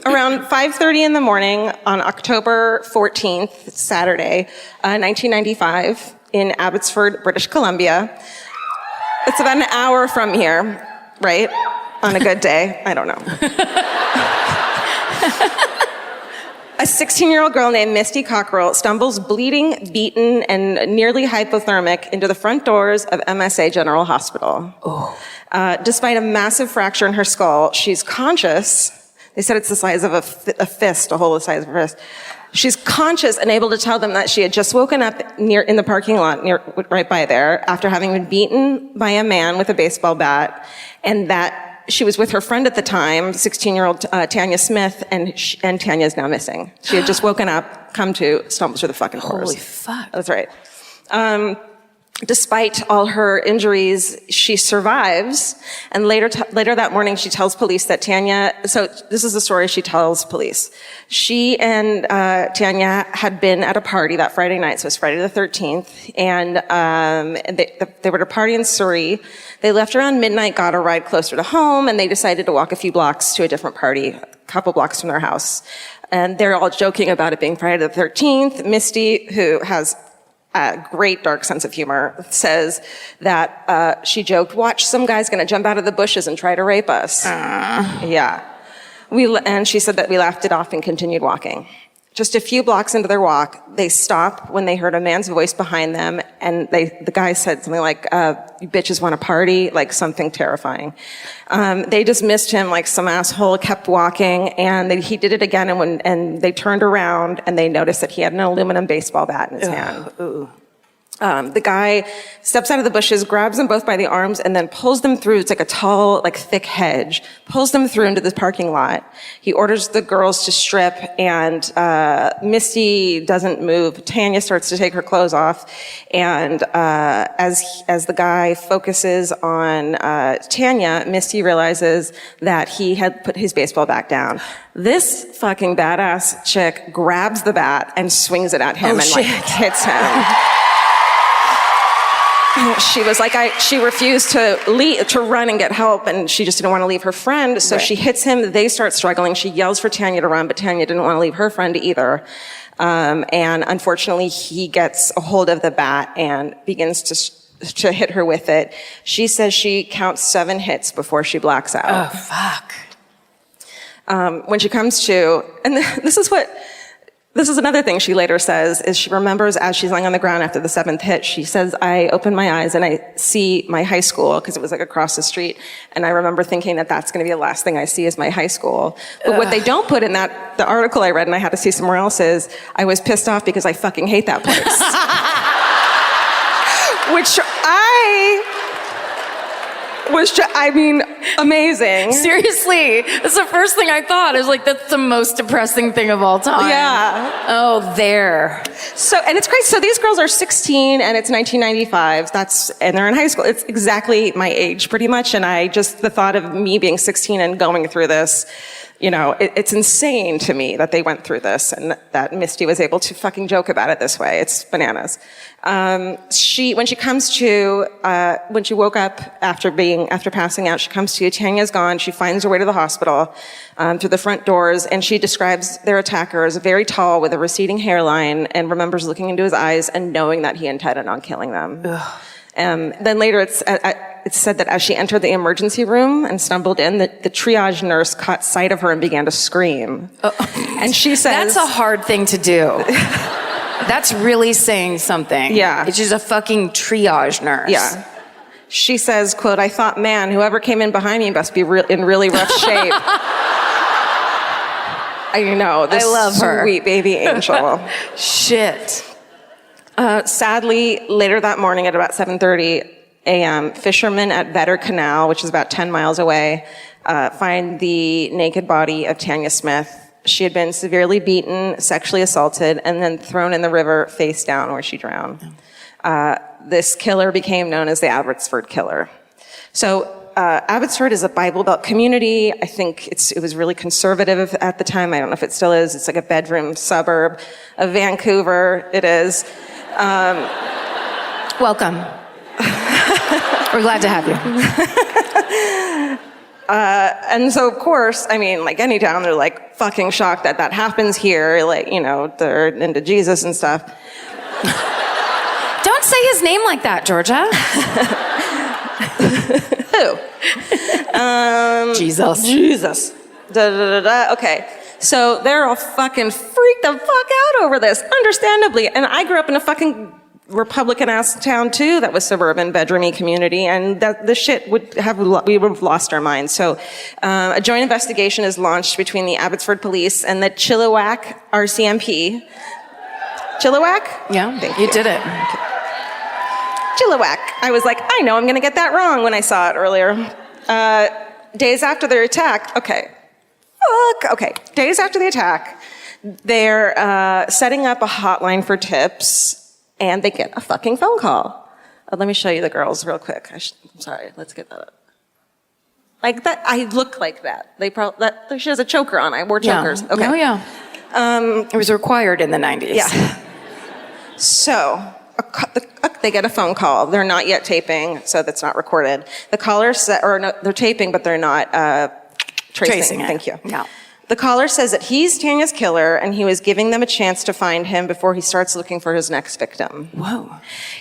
[SPEAKER 4] Around 5:30 in the morning on October 14th, Saturday, 1995, in Abbotsford, British Columbia. It's about an hour from here, right? On a good day. I don't know. A 16-year-old girl named Misty Cockrell stumbles bleeding, beaten, and nearly hypothermic into the front doors of MSA General Hospital. Oh. Despite a massive fracture in her skull, she's conscious. They said it's the size of a fist, a hole the size of a fist. She's conscious and able to tell them that she had just woken up in the parking lot right by there after having been beaten by a man with a baseball bat, and that she was with her friend at the time, 16-year-old Tanya Smith, and Tanya's now missing. She had just woken up, come to, stumbled through the fucking doors.
[SPEAKER 1] Holy fuck.
[SPEAKER 4] That's right. Despite all her injuries, she survives. And later that morning, she tells police that Tanya, so this is the story she tells police. She and Tanya had been at a party that Friday night, so it was Friday the 13th, and they were at a party in Surrey. They left around midnight, got a ride closer to home, and they decided to walk a few blocks to a different party, a couple blocks from their house. And they're all joking about it being Friday the 13th. Misty, who has a great dark sense of humor, says that she joked, watch, some guy's gonna jump out of the bushes and try to rape us. Yeah. And she said that we laughed it off and continued walking. Just a few blocks into their walk, they stop when they heard a man's voice behind them, and the guy said something like, you bitches want to party, like something terrifying. They dismissed him like some asshole, kept walking, and he did it again, and they turned around, and they noticed that he had an aluminum baseball bat in his hand. Ooh. The guy steps out of the bushes, grabs them both by the arms, and then pulls them through. It's like a tall, like thick hedge. Pulls them through into the parking lot. He orders the girls to strip, and Misty doesn't move. Tanya starts to take her clothes off, and as the guy focuses on Tanya, Misty realizes that he had put his baseball bat down. This fucking badass chick grabs the bat and swings it at him like hits him. She was like, she refused to run and get help, and she just didn't want to leave her friend, so she hits him. They start struggling. She yells for Tanya to run, but Tanya didn't want to leave her friend either. And unfortunately, he gets a hold of the bat and begins to hit her with it. She says she counts 7 hits before she blacks out.
[SPEAKER 1] Oh, fuck.
[SPEAKER 4] When she comes to, and this is another thing she later says, is she remembers as she's lying on the ground after the 7th hit, she says, I open my eyes and I see my high school, because it was like across the street, and I remember thinking that that's going to be the last thing I see is my high school. But what they don't put in the article I read and I had to see somewhere else is, I was pissed off because I fucking hate that place. Which amazing.
[SPEAKER 1] Seriously, that's the first thing I thought. Is like, that's the most depressing thing of all time.
[SPEAKER 4] Yeah.
[SPEAKER 1] Oh, there.
[SPEAKER 4] So, and it's great. So these girls are 16 and it's 1995. And they're in high school. It's exactly my age pretty much. And the thought of me being 16 and going through this, it's insane to me that they went through this and that Misty was able to fucking joke about it this way. It's bananas. When she woke up after passing out, she comes to, Tanya's gone. She finds her way to the hospital, through the front doors, and she describes their attacker as very tall with a receding hairline, and remembers looking into his eyes and knowing that he intended on killing them. Then later it's said that as she entered the emergency room and stumbled in, the triage nurse caught sight of her and began to scream. And she says...
[SPEAKER 1] That's a hard thing to do. That's really saying something.
[SPEAKER 4] Yeah.
[SPEAKER 1] She's a fucking triage nurse.
[SPEAKER 4] Yeah. She says, quote, I thought, man, whoever came in behind me must be in really rough shape. I know, this
[SPEAKER 1] I love her.
[SPEAKER 4] Sweet baby angel.
[SPEAKER 1] Shit.
[SPEAKER 4] Sadly, later that morning at about 7:30 a.m., fishermen at Vetter Canal, which is about 10 miles away, find the naked body of Tanya Smith. She had been severely beaten, sexually assaulted, and then thrown in the river face down where she drowned. This killer became known as the Abbotsford Killer. So Abbotsford is a Bible Belt community. I think it was really conservative at the time. I don't know if it still is. It's like a bedroom suburb of Vancouver. It is.
[SPEAKER 1] Welcome. We're glad to have you.
[SPEAKER 4] And so, of course, like any town, they're like fucking shocked that happens here. Like, they're into Jesus and stuff.
[SPEAKER 1] Don't say his name like that, Georgia.
[SPEAKER 4] Who? Jesus. Okay. So they're all fucking freaked the fuck out over this, understandably. And I grew up in a fucking Republican-ass town too, that was suburban, bedroomy community, and that the shit we would have lost our minds. So a joint investigation is launched between the Abbotsford Police and the Chilliwack RCMP. Chilliwack?
[SPEAKER 1] Yeah,
[SPEAKER 4] Thank
[SPEAKER 1] you did it.
[SPEAKER 4] Chilliwack. I was like, I know I'm gonna get that wrong when I saw it earlier. Days after their attack, days after the attack, they're setting up a hotline for tips, and they get a fucking phone call. Let me show you the girls real quick. I'm sorry, let's get that up. Like that, I look like that. She has a choker on. I wore chokers.
[SPEAKER 1] Yeah.
[SPEAKER 4] Okay.
[SPEAKER 1] Oh, yeah. It was required in the 90s.
[SPEAKER 4] Yeah. So, they get a phone call. They're not yet taping, so that's not recorded. The caller they're taping, but they're not tracing it.
[SPEAKER 1] Thank you. Yeah.
[SPEAKER 4] The caller says that he's Tanya's killer and he was giving them a chance to find him before he starts looking for his next victim.
[SPEAKER 1] Whoa.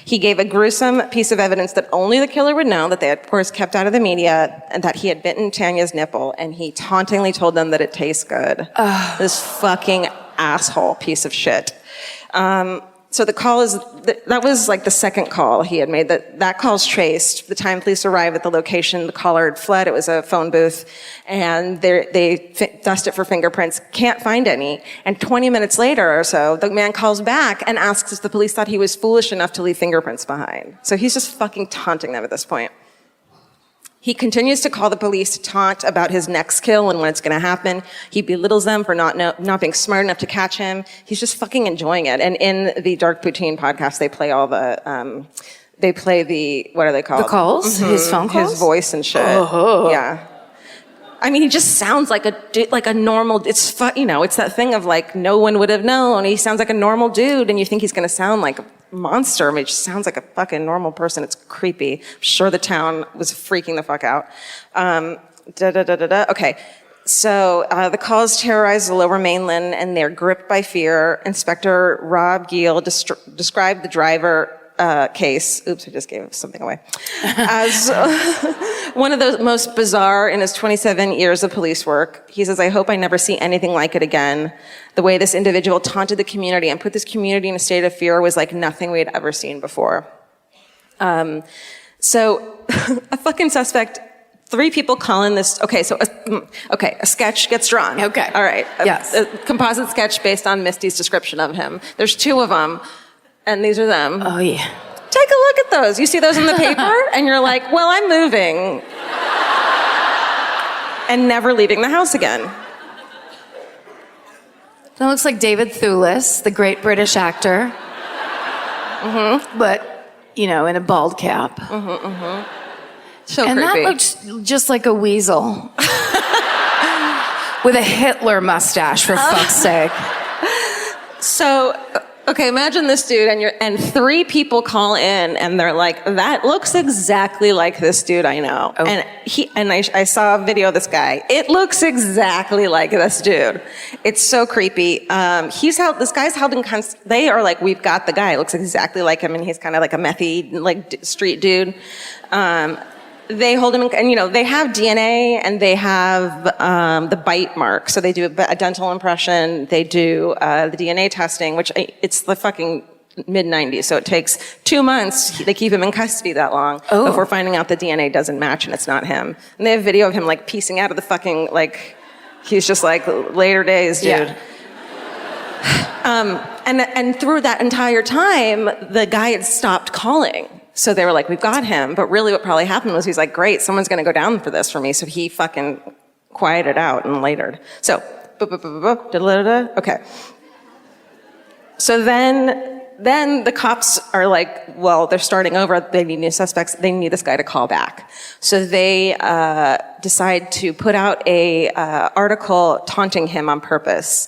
[SPEAKER 4] He gave a gruesome piece of evidence that only the killer would know, that they had, of course, kept out of the media, and that he had bitten Tanya's nipple, and he tauntingly told them that it tastes good. This fucking asshole piece of shit. So the call is, that was like the second call he had made. That call's traced. The time police arrived at the location, the caller had fled. It was a phone booth, and they dust it for fingerprints. Can't find any. And 20 minutes later or so, the man calls back and asks if the police thought he was foolish enough to leave fingerprints behind. So he's just fucking taunting them at this point. He continues to call the police to taunt about his next kill and when it's going to happen. He belittles them for not being smart enough to catch him. He's just fucking enjoying it. And in the Dark Poutine podcast, they play all the, what are they called?
[SPEAKER 1] The calls?
[SPEAKER 4] Mm-hmm.
[SPEAKER 1] His phone calls?
[SPEAKER 4] His voice and shit.
[SPEAKER 1] Oh.
[SPEAKER 4] Yeah. I mean, he just sounds like a normal, it's that thing of like, no one would have known. He sounds like a normal dude, and you think he's going to sound like a monster, but he just sounds like a fucking normal person. It's creepy. I'm sure the town was freaking the fuck out. Okay. So the calls terrorize the Lower Mainland, and they're gripped by fear. Inspector Rob Giel described the driver case, oops, I just gave something away, as one of the most bizarre in his 27 years of police work. He says, "I hope I never see anything like it again. The way this individual taunted the community and put this community in a state of fear was like nothing we had ever seen before." So a fucking suspect, 3 people call in this, a sketch gets drawn.
[SPEAKER 1] Okay.
[SPEAKER 4] All right.
[SPEAKER 1] Yes.
[SPEAKER 4] A composite sketch based on Misty's description of him. There's 2 of them. And these are them.
[SPEAKER 1] Oh, yeah.
[SPEAKER 4] Take a look at those. You see those in the paper? And you're like, well, I'm moving. And never leaving the house again.
[SPEAKER 1] That looks like David Thewlis, the great British actor.
[SPEAKER 4] Mm-hmm.
[SPEAKER 1] But, in a bald cap.
[SPEAKER 4] Mm-hmm, mm-hmm. So
[SPEAKER 1] and
[SPEAKER 4] creepy.
[SPEAKER 1] that looks just like a weasel. With a Hitler mustache, for fuck's sake.
[SPEAKER 4] So... Okay, imagine this dude, and 3 people call in, and they're like, "That looks exactly like this dude I know." Oh. And I saw a video of this guy. It looks exactly like this dude. It's so creepy. This guy's held in they are like, "We've got the guy. It looks exactly like him," and he's kind of like a methy, like street dude. They hold him in, and they have DNA, and they have the bite mark. So they do a dental impression. They do the DNA testing, which it's the fucking mid-90s. So it takes 2 months. They keep him in custody that long before finding out the DNA doesn't match and it's not him. And they have video of him like piecing out of the fucking, like, he's just like, later days, dude. Yeah. And through that entire time, the guy had stopped calling. So they were like, "We've got him." But really what probably happened was he's like, "Great, someone's going to go down for this for me." So he fucking quieted out and latered. So, okay. So then the cops are like, well, they're starting over. They need new suspects. They need this guy to call back. So they decide to put out a article taunting him on purpose.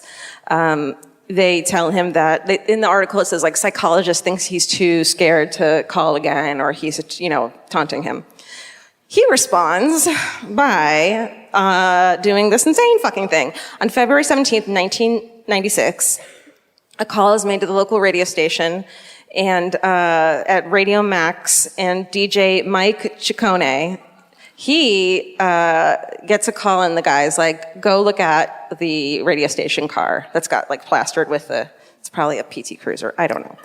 [SPEAKER 4] They tell him that, in the article it says, like, psychologist thinks he's too scared to call again, or he's, taunting him. He responds by doing this insane fucking thing. On February 17th, 1996, a call is made to the local radio station and at Radio Max, and DJ Mike Ciccone, he gets a call, and the guy's like, "Go look at the radio station car that's got like plastered with it's probably a PT Cruiser. I don't know.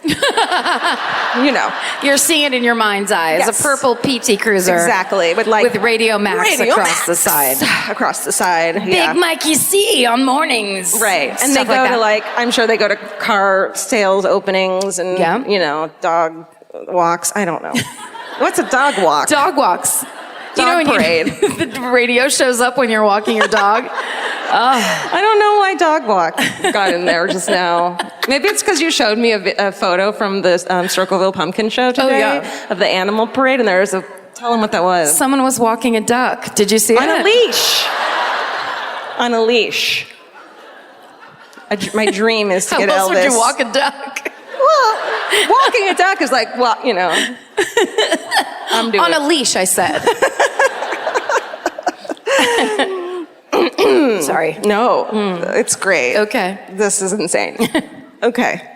[SPEAKER 1] You're seeing it in your mind's eye. It's
[SPEAKER 4] Yes.
[SPEAKER 1] a purple PT Cruiser.
[SPEAKER 4] Exactly. With
[SPEAKER 1] Radio Max across the side.
[SPEAKER 4] Across the side.
[SPEAKER 1] Big Mikey C on mornings.
[SPEAKER 4] Right. And they go to I'm sure they go to car sales openings and, dog walks. I don't know. What's a dog walk?
[SPEAKER 1] Dog walks.
[SPEAKER 4] Dog parade.
[SPEAKER 1] The radio shows up when you're walking your dog.
[SPEAKER 4] I don't know why dog walk got in there just now. Maybe it's because you showed me a photo from the Circleville Pumpkin Show today of the animal parade, and tell them what that was.
[SPEAKER 1] Someone was walking a duck. Did you see it?
[SPEAKER 4] On a leash. On a leash. My dream is to get Elvis.
[SPEAKER 1] How else would you walk a duck?
[SPEAKER 4] Well, walking a duck is like, I'm doing
[SPEAKER 1] on a leash, I said. Sorry.
[SPEAKER 4] No, it's great.
[SPEAKER 1] Okay.
[SPEAKER 4] This is insane. Okay.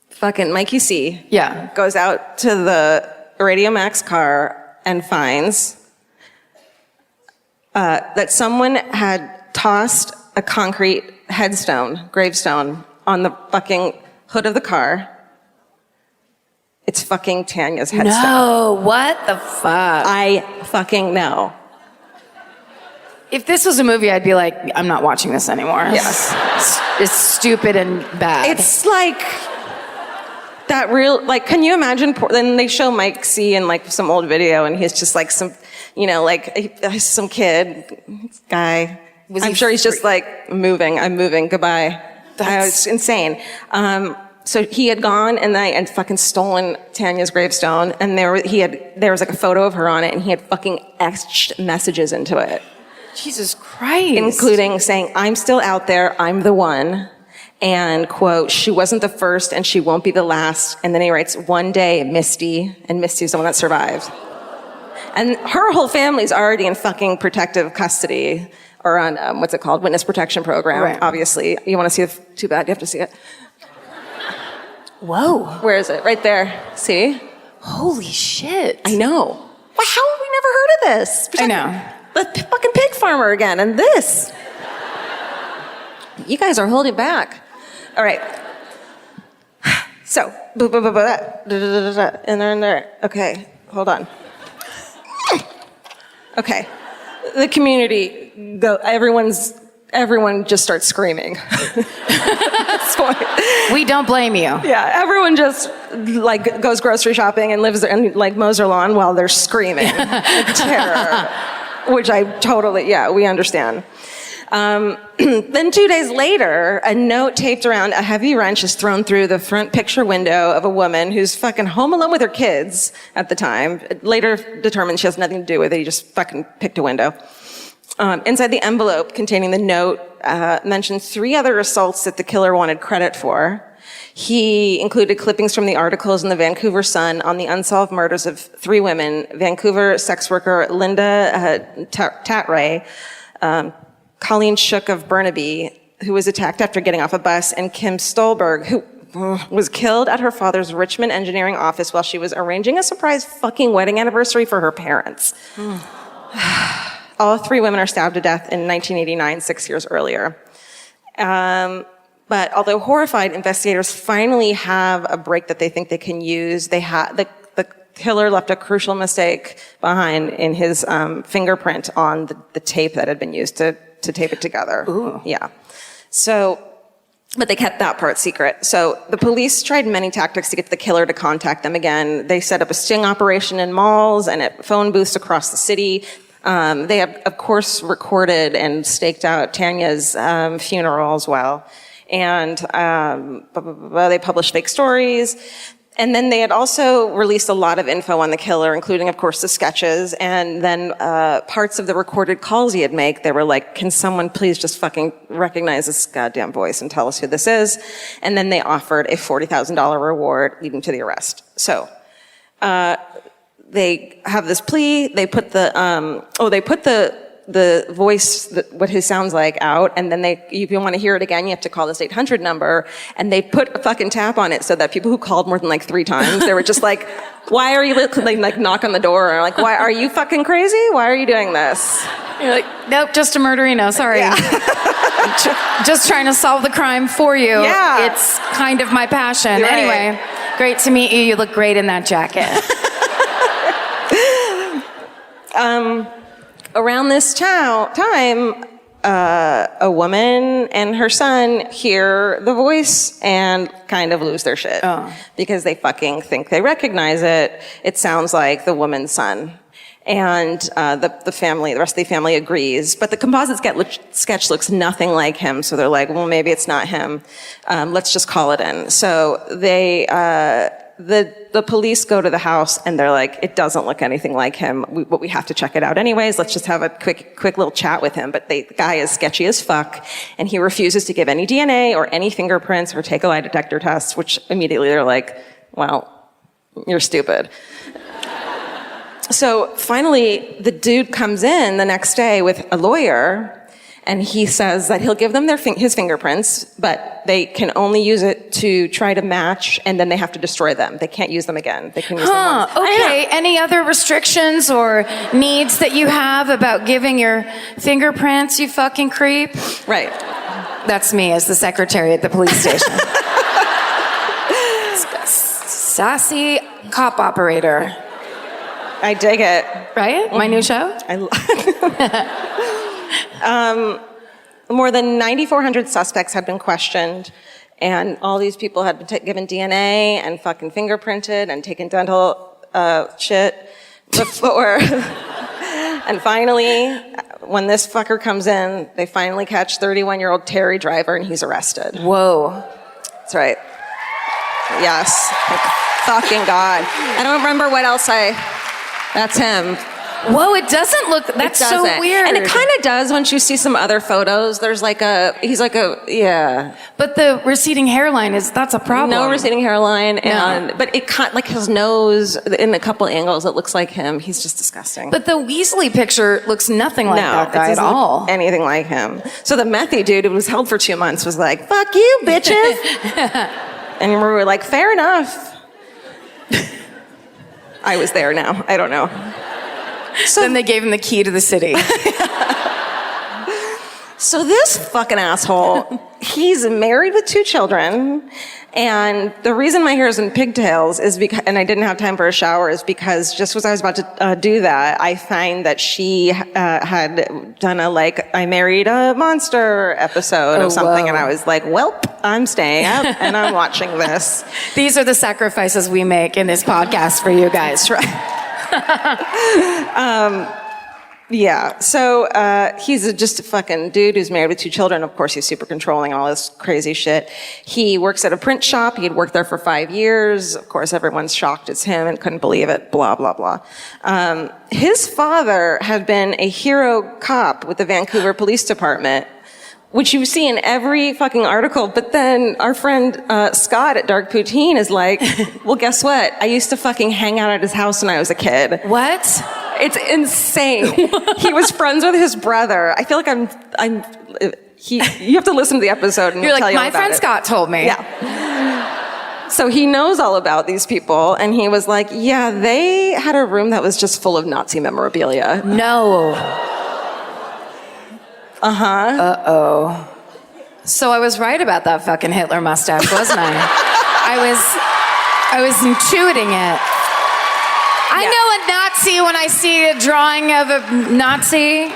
[SPEAKER 4] Fucking Mikey C.
[SPEAKER 1] Yeah.
[SPEAKER 4] Goes out to the Radio Max car and finds that someone had tossed a concrete gravestone, on the fucking hood of the car. It's fucking Tanya's headstone.
[SPEAKER 1] No, what the fuck?
[SPEAKER 4] I fucking know.
[SPEAKER 1] If this was a movie, I'd be like, I'm not watching this anymore.
[SPEAKER 4] Yes.
[SPEAKER 1] It's stupid and bad.
[SPEAKER 4] It's like that real, like, can you imagine? Then they show Mike C in like some old video, and he's just like some, some kid, guy. I'm sure he's just like, I'm moving, goodbye. It's insane. So he had gone and fucking stolen Tanya's gravestone, and there was like a photo of her on it, and he had fucking etched messages into it.
[SPEAKER 1] Jesus Christ.
[SPEAKER 4] Including saying, I'm still out there, I'm the one. And, quote, she wasn't the first and she won't be the last. And then he writes, one day, Misty, and Misty's the one that survived. And her whole family's already in fucking protective custody, or on, what's it called, witness protection program,
[SPEAKER 1] right.
[SPEAKER 4] Obviously. You want to see it? Too bad, you have to see it.
[SPEAKER 1] Whoa.
[SPEAKER 4] Where is it? Right there. See?
[SPEAKER 1] Holy shit.
[SPEAKER 4] I know. Well, how have we never heard of this?
[SPEAKER 1] I know.
[SPEAKER 4] The fucking pig farmer again, and this. You guys are holding back. All right. So, and they're in there. Okay, hold on. Okay. The community, everyone just starts screaming. That's why.
[SPEAKER 1] We don't blame you.
[SPEAKER 4] Yeah, everyone just like goes grocery shopping and lives there and like mows their lawn while they're screaming. Terror. Which we understand. Then 2 days later, a note taped around a heavy wrench is thrown through the front picture window of a woman who's fucking home alone with her kids at the time. Later determined she has nothing to do with it. He just fucking picked a window. Inside the envelope containing the note mentioned 3 other assaults that the killer wanted credit for. He included clippings from the articles in the Vancouver Sun on the unsolved murders of 3 women, Vancouver sex worker Linda Tatray, Colleen Shook of Burnaby, who was attacked after getting off a bus, and Kim Stolberg, who was killed at her father's Richmond engineering office while she was arranging a surprise fucking wedding anniversary for her parents. All 3 women are stabbed to death in 1989, 6 years earlier. But although horrified, investigators finally have a break that they think they can use. The killer left a crucial mistake behind in his fingerprint on the tape that had been used to tape it together.
[SPEAKER 1] Ooh.
[SPEAKER 4] Yeah. So, but they kept that part secret. So the police tried many tactics to get the killer to contact them again. They set up a sting operation in malls and at phone booths across the city. They have, of course, recorded and staked out Tanya's funeral as well. And they published fake stories. And then they had also released a lot of info on the killer, including, of course, the sketches, and then parts of the recorded calls he had made. They were like, can someone please just fucking recognize this goddamn voice and tell us who this is? And then they offered a $40,000 reward leading to the arrest. So they have this plea. They put the voice, what his sounds like, out, and then if you want to hear it again, you have to call this 800 number, and they put a fucking tap on it so that people who called more than like 3 times, they were just like, why are you, they like knock on the door, or like, why are you fucking crazy? Why are you doing this?
[SPEAKER 1] You're like, nope, just a murderino, sorry.
[SPEAKER 4] Yeah.
[SPEAKER 1] Just trying to solve the crime for you.
[SPEAKER 4] Yeah.
[SPEAKER 1] It's kind of my passion.
[SPEAKER 4] Right.
[SPEAKER 1] Anyway, great to meet you. You look great in that jacket.
[SPEAKER 4] Around this time, a woman and her son hear the voice and kind of lose their shit. Because they fucking think they recognize it. It sounds like the woman's son. And the rest of the family agrees. But the composite sketch looks nothing like him, so they're like, well, maybe it's not him. Let's just call it in. So the police go to the house and they're like, it doesn't look anything like him, but we have to check it out anyways. Let's just have a quick little chat with him. But the guy is sketchy as fuck, and he refuses to give any DNA or any fingerprints or take a lie detector test, which immediately they're like, well, you're stupid. So finally, the dude comes in the next day with a lawyer, And he says that he'll give them his fingerprints, but they can only use it to try to match, and then they have to destroy them. They can't use them again. They can use them once.
[SPEAKER 1] Okay. Any other restrictions or needs that you have about giving your fingerprints, you fucking creep?
[SPEAKER 4] Right.
[SPEAKER 1] That's me as the secretary at the police station. Sassy cop operator.
[SPEAKER 4] I dig it.
[SPEAKER 1] Right? My new show?
[SPEAKER 4] More than 9,400 suspects had been questioned, and all these people had been given DNA and fucking fingerprinted and taken dental shit before. And finally, when this fucker comes in, they finally catch 31-year-old Terry Driver, and he's arrested.
[SPEAKER 1] Whoa.
[SPEAKER 4] That's right. Yes. Thank fucking God. I don't remember what else That's him.
[SPEAKER 1] Whoa, it doesn't look, that's so weird.
[SPEAKER 4] And it kind of does once you see some other photos. There's yeah.
[SPEAKER 1] But the receding hairline that's a problem.
[SPEAKER 4] No receding hairline. But it like his nose, in a couple angles, it looks like him. He's just disgusting.
[SPEAKER 1] But the Weasley picture looks nothing like that guy at all.
[SPEAKER 4] Look anything like him. So the methy dude who was held for 2 months was like, fuck you, bitches. And we were like, fair enough. I was there now. I don't know.
[SPEAKER 1] So then they gave him the key to the city.
[SPEAKER 4] So this fucking asshole, he's married with 2 children. And the reason my hair is in pigtails is because, and I didn't have time for a shower, is because just as I was about to do that, I find that she had done I married a monster episode of something. Whoa. And I was like, welp, I'm staying up and I'm watching this.
[SPEAKER 1] These are the sacrifices we make in this podcast for you guys.
[SPEAKER 4] Right. Yeah, so he's just a fucking dude who's married with 2 children. Of course, he's super controlling and all this crazy shit. He works at a print shop. He had worked there for 5 years. Of course, everyone's shocked it's him and couldn't believe it, blah, blah, blah. His father had been a hero cop with the Vancouver Police Department, which you see in every fucking article. But then our friend Scott at Dark Poutine is like, well, guess what? I used to fucking hang out at his house when I was a kid.
[SPEAKER 1] What?
[SPEAKER 4] It's insane. He was friends with his brother. I feel like you have to listen to the episode and
[SPEAKER 1] You're
[SPEAKER 4] he'll tell
[SPEAKER 1] like,
[SPEAKER 4] you all
[SPEAKER 1] my
[SPEAKER 4] about
[SPEAKER 1] friend
[SPEAKER 4] it.
[SPEAKER 1] Scott told me.
[SPEAKER 4] Yeah. So he knows all about these people, and he was like, yeah, they had a room that was just full of Nazi memorabilia.
[SPEAKER 1] No.
[SPEAKER 4] Uh-huh.
[SPEAKER 1] Uh-oh. So I was right about that fucking Hitler mustache, wasn't I? I was intuiting it. I know a Nazi when I see a drawing of a Nazi.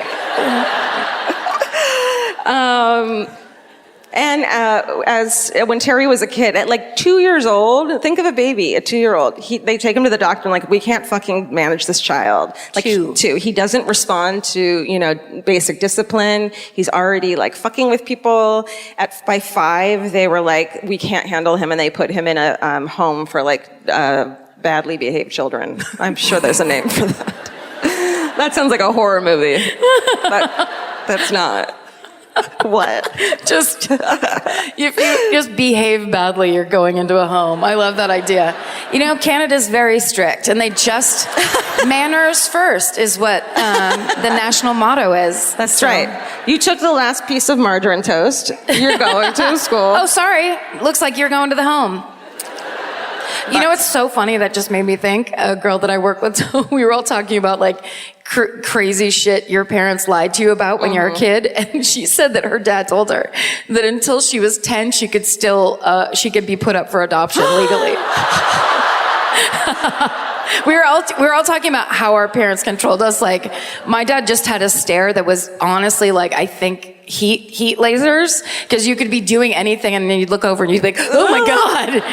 [SPEAKER 4] When Terry was a kid, at 2 years old, think of a baby, a 2-year-old. They take him to the doctor and we can't fucking manage this child. Two. He doesn't respond to, basic discipline. He's already fucking with people. By 5, they were like, we can't handle him, and they put him in a home for badly behaved children. I'm sure there's a name for that. That sounds like a horror movie. That's not. What?
[SPEAKER 1] If you just behave badly, you're going into a home. I love that idea. Canada's very strict, and they just manners first is what the national motto is.
[SPEAKER 4] That's right. You took the last piece of margarine toast. You're going to school.
[SPEAKER 1] Oh, sorry. Looks like you're going to the home. You know what's so funny that just made me think? A girl that I work with, we were all talking about crazy shit your parents lied to you about when you're a kid, and she said that her dad told her that until she was 10, she could be put up for adoption legally. We were all talking about how our parents controlled us. My dad just had a stare that was honestly I think heat lasers, because you could be doing anything and then you'd look over and you'd be like, oh my God.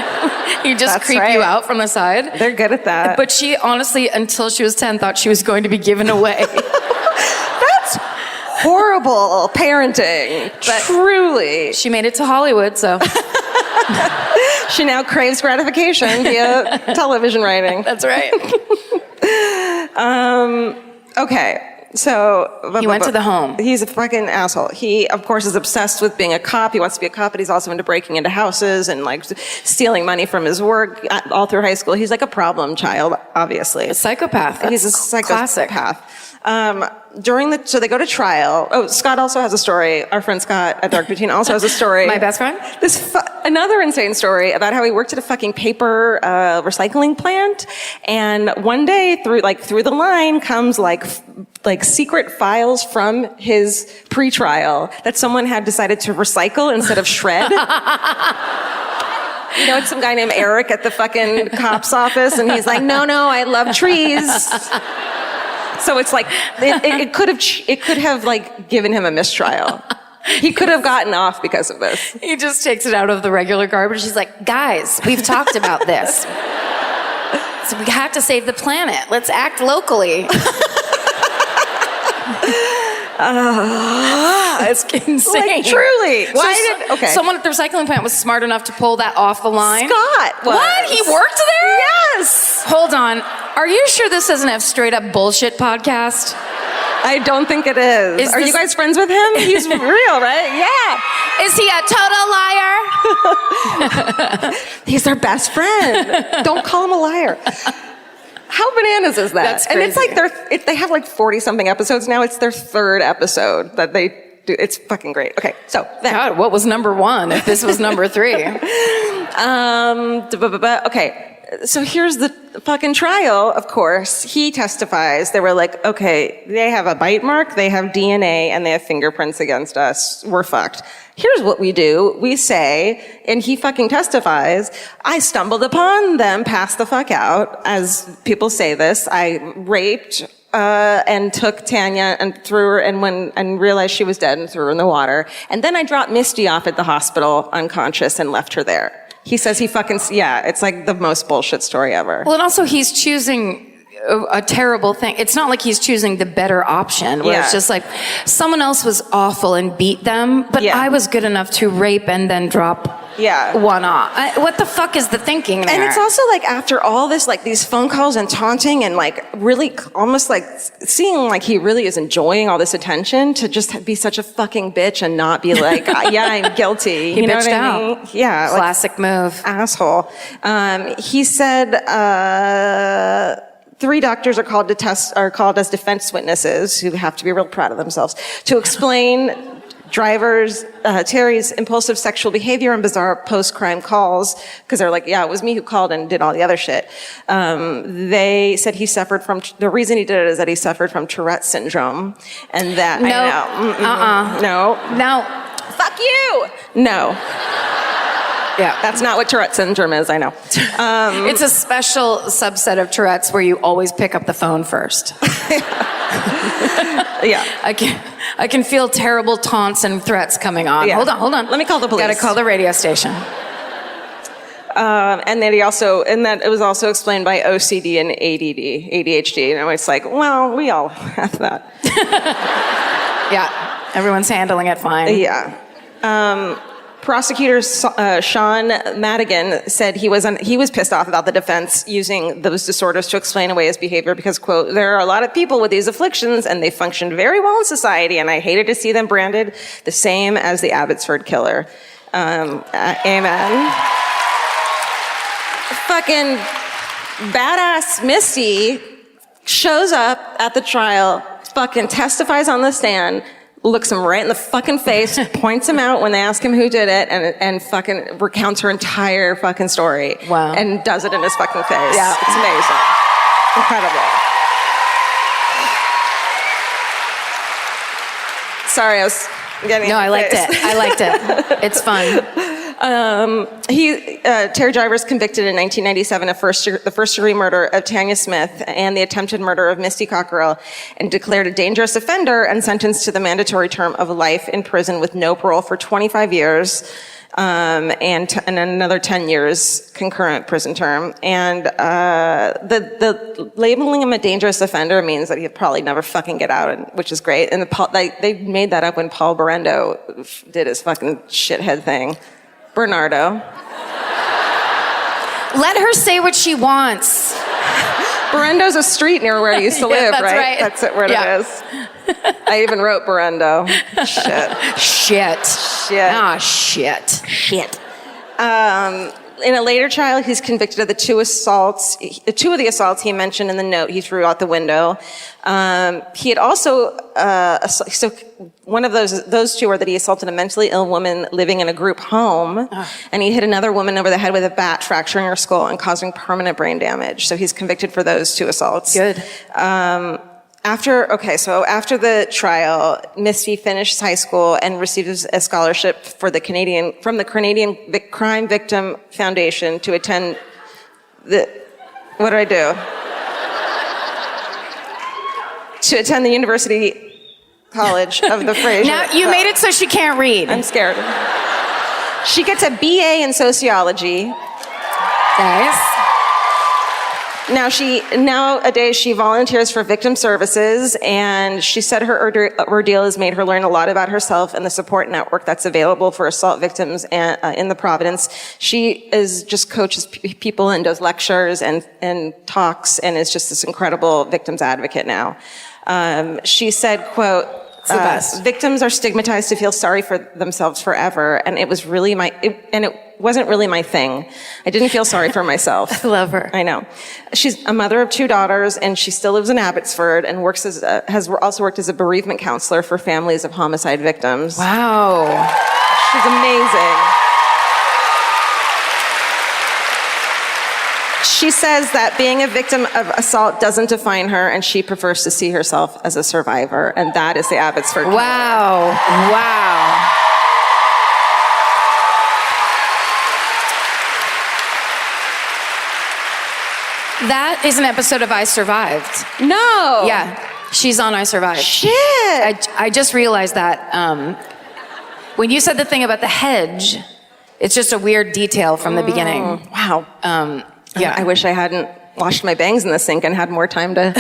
[SPEAKER 1] He'd just creep you out from the side.
[SPEAKER 4] They're good at that.
[SPEAKER 1] But she honestly, until she was 10, thought she was going to be given away.
[SPEAKER 4] That's horrible parenting. But truly.
[SPEAKER 1] She made it to Hollywood, so.
[SPEAKER 4] She now craves gratification via television writing.
[SPEAKER 1] That's right.
[SPEAKER 4] Okay. So
[SPEAKER 1] he went to the home.
[SPEAKER 4] He's a fucking asshole. He, of course, is obsessed with being a cop. He wants to be a cop, but he's also into breaking into houses and stealing money from his work all through high school. He's a problem child, obviously.
[SPEAKER 1] A psychopath.
[SPEAKER 4] He's a psychopath.
[SPEAKER 1] Classic.
[SPEAKER 4] so they go to trial. Oh, Scott also has a story. Our friend Scott at Dark Routine also has a story.
[SPEAKER 1] My best friend?
[SPEAKER 4] Another insane story about how he worked at a fucking paper recycling plant, and one day through the line comes like secret files from his pre-trial that someone had decided to recycle instead of shred. You know, it's some guy named Eric at the fucking cop's office, and he's like, no, I love trees. So it's like, it could have like given him a mistrial. He could have gotten off because of this.
[SPEAKER 1] He just takes it out of the regular garbage. He's like, guys, we've talked about this. So we have to save the planet. Let's act locally. It's insane.
[SPEAKER 4] Like, truly.
[SPEAKER 1] Someone at the recycling plant was smart enough to pull that off the line?
[SPEAKER 4] Scott was.
[SPEAKER 1] What? He worked there?
[SPEAKER 4] Yes.
[SPEAKER 1] Hold on. Are you sure this doesn't have straight up bullshit podcast?
[SPEAKER 4] I don't think it is. Are you guys friends with him? He's real, right? Yeah.
[SPEAKER 1] Is he a total liar?
[SPEAKER 4] He's their best friend. Don't call him a liar. How bananas is that?
[SPEAKER 1] That's crazy.
[SPEAKER 4] And it's like they have like 40-something episodes now. It's their third episode that they do. It's fucking great. Okay, so then.
[SPEAKER 1] God, what was number one if this was number 3?
[SPEAKER 4] Okay. So here's the fucking trial, of course. He testifies. They were like, okay, they have a bite mark, they have DNA, and they have fingerprints against us. We're fucked. Here's what we do. We say, and he fucking testifies, I stumbled upon them, passed the fuck out, as people say this. I raped and took Tanya and threw her and realized she was dead and threw her in the water. And then I dropped Misty off at the hospital unconscious and left her there. He says it's like the most bullshit story ever.
[SPEAKER 1] Well, and also he's choosing a terrible thing. It's not like he's choosing the better option, where it's just like someone else was awful and beat them, but I was good enough to rape and then drop one off. What the fuck is the thinking there?
[SPEAKER 4] And it's also like after all this, like these phone calls and taunting and like really almost like seeing like he really is enjoying all this attention, to just be such a fucking bitch and not be like, yeah, I'm guilty.
[SPEAKER 1] He
[SPEAKER 4] you know
[SPEAKER 1] bitched
[SPEAKER 4] what I mean?
[SPEAKER 1] out.
[SPEAKER 4] Yeah.
[SPEAKER 1] Classic move.
[SPEAKER 4] Asshole. He said, 3 doctors are called as defense witnesses, who have to be real proud of themselves, to explain Terry's impulsive sexual behavior and bizarre post-crime calls, because they're like, yeah, it was me who called and did all the other shit. They said the reason he did it is that he suffered from Tourette's syndrome, and that,
[SPEAKER 1] No.
[SPEAKER 4] Fuck you! No.
[SPEAKER 1] Yeah.
[SPEAKER 4] That's not what Tourette's syndrome is, I know.
[SPEAKER 1] It's a special subset of Tourette's where you always pick up the phone first.
[SPEAKER 4] Yeah.
[SPEAKER 1] I can feel terrible taunts and threats coming on.
[SPEAKER 4] Yeah.
[SPEAKER 1] Hold on.
[SPEAKER 4] Let me call the police.
[SPEAKER 1] Gotta call the radio station.
[SPEAKER 4] And then it was also explained by OCD and ADHD. And it's like, well, we all have that.
[SPEAKER 1] Yeah. Everyone's handling it fine.
[SPEAKER 4] Yeah. Prosecutor Sean Madigan said he was pissed off about the defense using those disorders to explain away his behavior because, quote, there are a lot of people with these afflictions and they functioned very well in society, and I hated to see them branded the same as the Abbotsford Killer. Amen. Fucking badass Misty shows up at the trial, fucking testifies on the stand, looks him right in the fucking face, points him out when they ask him who did it, and fucking recounts her entire fucking story.
[SPEAKER 1] Wow.
[SPEAKER 4] And does it in his fucking face.
[SPEAKER 1] Yeah.
[SPEAKER 4] It's amazing. Incredible. Sorry, I was getting...
[SPEAKER 1] No, I liked it. It's fun.
[SPEAKER 4] Terry Driver was convicted in 1997 of the first-degree murder of Tanya Smith and the attempted murder of Misty Cockerell, and declared a dangerous offender and sentenced to the mandatory term of life in prison with no parole for 25 years, and another 10 years concurrent prison term. And the labeling him a dangerous offender means that he'll probably never fucking get out, which is great. And they made that up when Paul Berendo did his fucking shithead thing. Bernardo.
[SPEAKER 1] Let her say what she wants.
[SPEAKER 4] Berendo's a street near where I used to live,
[SPEAKER 1] that's
[SPEAKER 4] right? That's where it is. I even wrote Berendo. Shit.
[SPEAKER 1] Shit.
[SPEAKER 4] Shit.
[SPEAKER 1] Ah, shit.
[SPEAKER 4] Shit. In a later trial, he's convicted of the two of the assaults he mentioned in the note he threw out the window. He had also, so one of those two are that he assaulted a mentally ill woman living in a group home, and he hit another woman over the head with a bat, fracturing her skull and causing permanent brain damage. So he's convicted for those two assaults.
[SPEAKER 1] Good.
[SPEAKER 4] After the trial, Misty finished high school and received a scholarship from the Canadian Crime Victim Foundation to attend what do I do? To attend the University College of the Fraser.
[SPEAKER 1] Now, you made it so she can't read.
[SPEAKER 4] I'm scared. She gets a BA in sociology.
[SPEAKER 1] Nice.
[SPEAKER 4] Nowadays she volunteers for victim services, and she said her ordeal has made her learn a lot about herself and the support network that's available for assault victims in the Providence. She just coaches people and does lectures and talks, and is just this incredible victims advocate now. She said, quote,
[SPEAKER 1] the best.
[SPEAKER 4] Victims are stigmatized to feel sorry for themselves forever, and it wasn't really my thing. I didn't feel sorry for myself.
[SPEAKER 1] I love her.
[SPEAKER 4] I know. She's a mother of 2 daughters, and she still lives in Abbotsford and has also worked as a bereavement counselor for families of homicide victims.
[SPEAKER 1] Wow.
[SPEAKER 4] She's amazing. She says that being a victim of assault doesn't define her, and she prefers to see herself as a survivor, and that is the Abbotsford Killer.
[SPEAKER 1] Wow. Wow. That is an episode of I Survived.
[SPEAKER 4] No.
[SPEAKER 1] Yeah, she's on I Survived.
[SPEAKER 4] Shit.
[SPEAKER 1] I just realized that when you said the thing about the hedge, it's just a weird detail from the beginning.
[SPEAKER 4] Wow.
[SPEAKER 1] Yeah.
[SPEAKER 4] I wish I hadn't washed my bangs in the sink and had more time to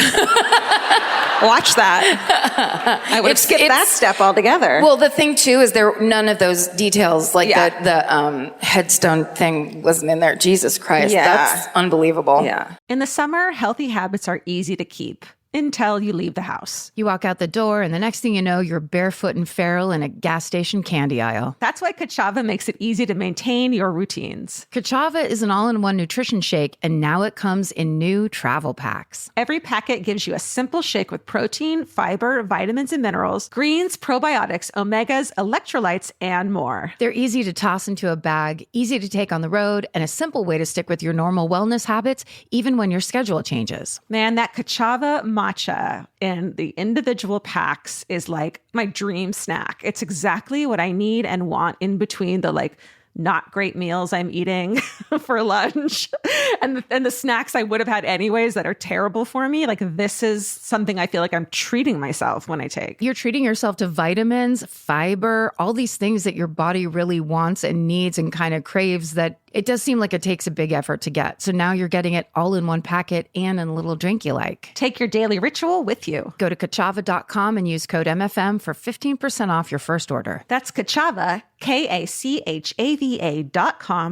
[SPEAKER 4] watch that. I would have skipped that step altogether.
[SPEAKER 1] Well, the thing too is none of those details, like the headstone thing wasn't in there. Jesus Christ, that's unbelievable.
[SPEAKER 4] Yeah.
[SPEAKER 3] In the summer, healthy habits are easy to keep until you leave the house.
[SPEAKER 2] You walk out the door, and the next thing you know, you're barefoot and feral in a gas station candy aisle.
[SPEAKER 3] That's why Kachava makes it easy to maintain your routines.
[SPEAKER 2] Kachava is an all-in-one nutrition shake, and now it comes in new travel packs.
[SPEAKER 3] Every packet gives you a simple shake with protein, fiber, vitamins and minerals, greens, probiotics, omegas, electrolytes, and more.
[SPEAKER 2] They're easy to toss into a bag, easy to take on the road, and a simple way to stick with your normal wellness habits, even when your schedule changes.
[SPEAKER 3] Man, that Kachava matcha in the individual packs is like my dream snack. It's exactly what I need and want in between the not great meals I'm eating for lunch and the snacks I would have had anyways that are terrible for me. Like, this is something I feel like I'm treating myself when I take.
[SPEAKER 2] You're treating yourself to vitamins, fiber, all these things that your body really wants and needs and kind of craves that it does seem like it takes a big effort to get. So now you're getting it all in one packet and in a little drink you like.
[SPEAKER 3] Take your daily ritual with you.
[SPEAKER 2] Go to Kachava.com and use code MFM for 15% off your first order.
[SPEAKER 3] That's Kachava, KACHAVA.com,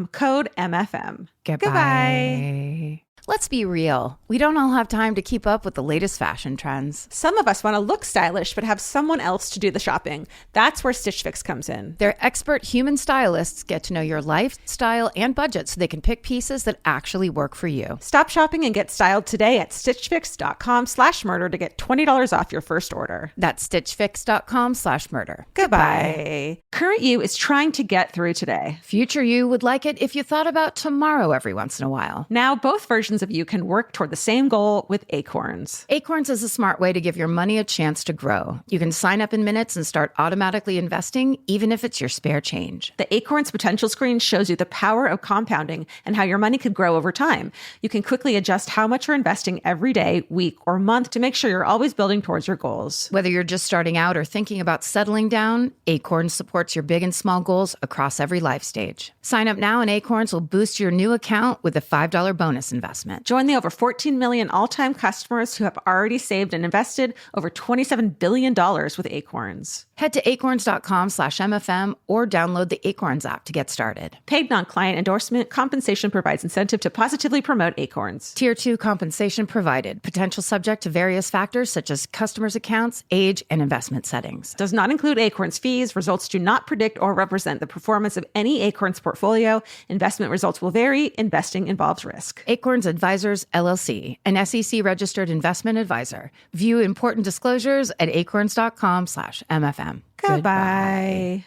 [SPEAKER 3] code MFM.
[SPEAKER 2] Goodbye. Let's be real. We don't all have time to keep up with the latest fashion trends.
[SPEAKER 3] Some of us want to look stylish, but have someone else to do the shopping. That's where Stitch Fix comes in.
[SPEAKER 2] Their expert human stylists get to know your lifestyle and budget so they can pick pieces that actually work for you.
[SPEAKER 3] Stop shopping and get styled today at stitchfix.com/murder to get $20 off your first order.
[SPEAKER 2] That's stitchfix.com/murder.
[SPEAKER 3] Goodbye. Current you is trying to get through today.
[SPEAKER 2] Future you would like it if you thought about tomorrow every once in a while.
[SPEAKER 3] Now both versions of you can work toward the same goal with Acorns.
[SPEAKER 2] Acorns is a smart way to give your money a chance to grow. You can sign up in minutes and start automatically investing, even if it's your spare change.
[SPEAKER 3] The Acorns potential screen shows you the power of compounding and how your money could grow over time. You can quickly adjust how much you're investing every day, week, or month to make sure you're always building towards your goals.
[SPEAKER 2] Whether you're just starting out or thinking about settling down, Acorns supports your big and small goals across every life stage. Sign up now and Acorns will boost your new account with a $5 bonus investment. investment.
[SPEAKER 3] Join the over 14 million all-time customers who have already saved and invested over $27 billion with Acorns.
[SPEAKER 2] Head to acorns.com/MFM or download the Acorns app to get started.
[SPEAKER 3] Paid non-client endorsement. Compensation provides incentive to positively promote Acorns.
[SPEAKER 2] Tier 2 compensation provided. Potential subject to various factors such as customers' accounts, age, and investment settings.
[SPEAKER 3] Does not include Acorns fees. Results do not predict or represent the performance of any Acorns portfolio. Investment results will vary. Investing involves risk.
[SPEAKER 2] Acorns Advisors, LLC, an SEC-registered investment advisor. View important disclosures at acorns.com/MFM.
[SPEAKER 3] Goodbye.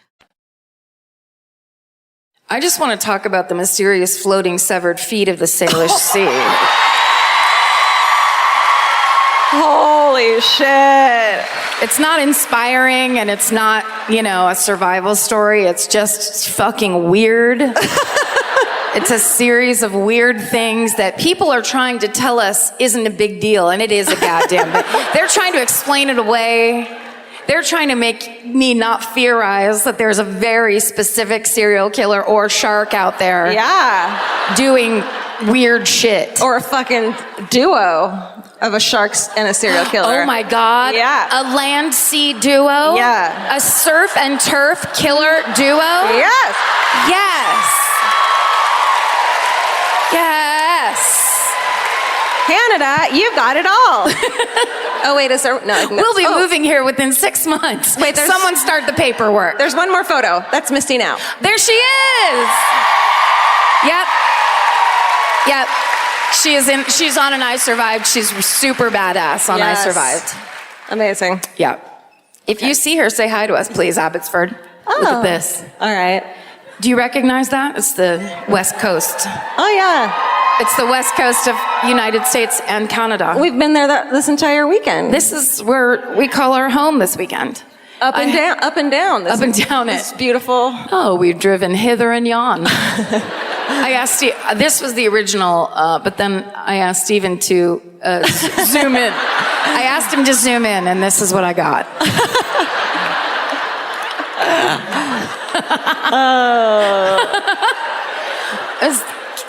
[SPEAKER 1] I just want to talk about the mysterious floating severed feet of the Salish Sea.
[SPEAKER 4] Holy shit.
[SPEAKER 1] It's not inspiring and it's not, a survival story. It's just fucking weird. It's a series of weird things that people are trying to tell us isn't a big deal, and it is a goddamn bit. They're trying to explain it away. They're trying to make me not theorize that there's a very specific serial killer or shark out there doing weird shit.
[SPEAKER 4] Or a fucking duo of a shark and a serial killer.
[SPEAKER 1] Oh my God.
[SPEAKER 4] Yeah.
[SPEAKER 1] A land-sea duo?
[SPEAKER 4] Yeah.
[SPEAKER 1] A surf and turf killer duo?
[SPEAKER 4] Yes.
[SPEAKER 1] Yes. Yes.
[SPEAKER 4] Canada, you've got it all. Oh, wait, is there? No.
[SPEAKER 1] We'll be moving here within 6 months.
[SPEAKER 4] Wait,
[SPEAKER 1] someone start the paperwork.
[SPEAKER 4] There's one more photo. That's Misty now.
[SPEAKER 1] There she is. Yep. She's on an I Survived. She's super badass on
[SPEAKER 4] Yes.
[SPEAKER 1] I Survived.
[SPEAKER 4] Amazing.
[SPEAKER 1] Yeah. If you see her, say hi to us, please, Abbotsford. Look at this.
[SPEAKER 4] All right.
[SPEAKER 1] Do you recognize that? It's the West Coast.
[SPEAKER 4] Oh, yeah.
[SPEAKER 1] It's the West Coast of United States and Canada.
[SPEAKER 4] We've been there this entire weekend.
[SPEAKER 1] This is where we call our home this weekend.
[SPEAKER 4] Up and down.
[SPEAKER 1] Up and down
[SPEAKER 4] It's
[SPEAKER 1] it.
[SPEAKER 4] beautiful.
[SPEAKER 1] Oh, we've driven hither and yon. I asked this was the original, but then I asked Steven to zoom in. I asked him to zoom in, and this is what I got.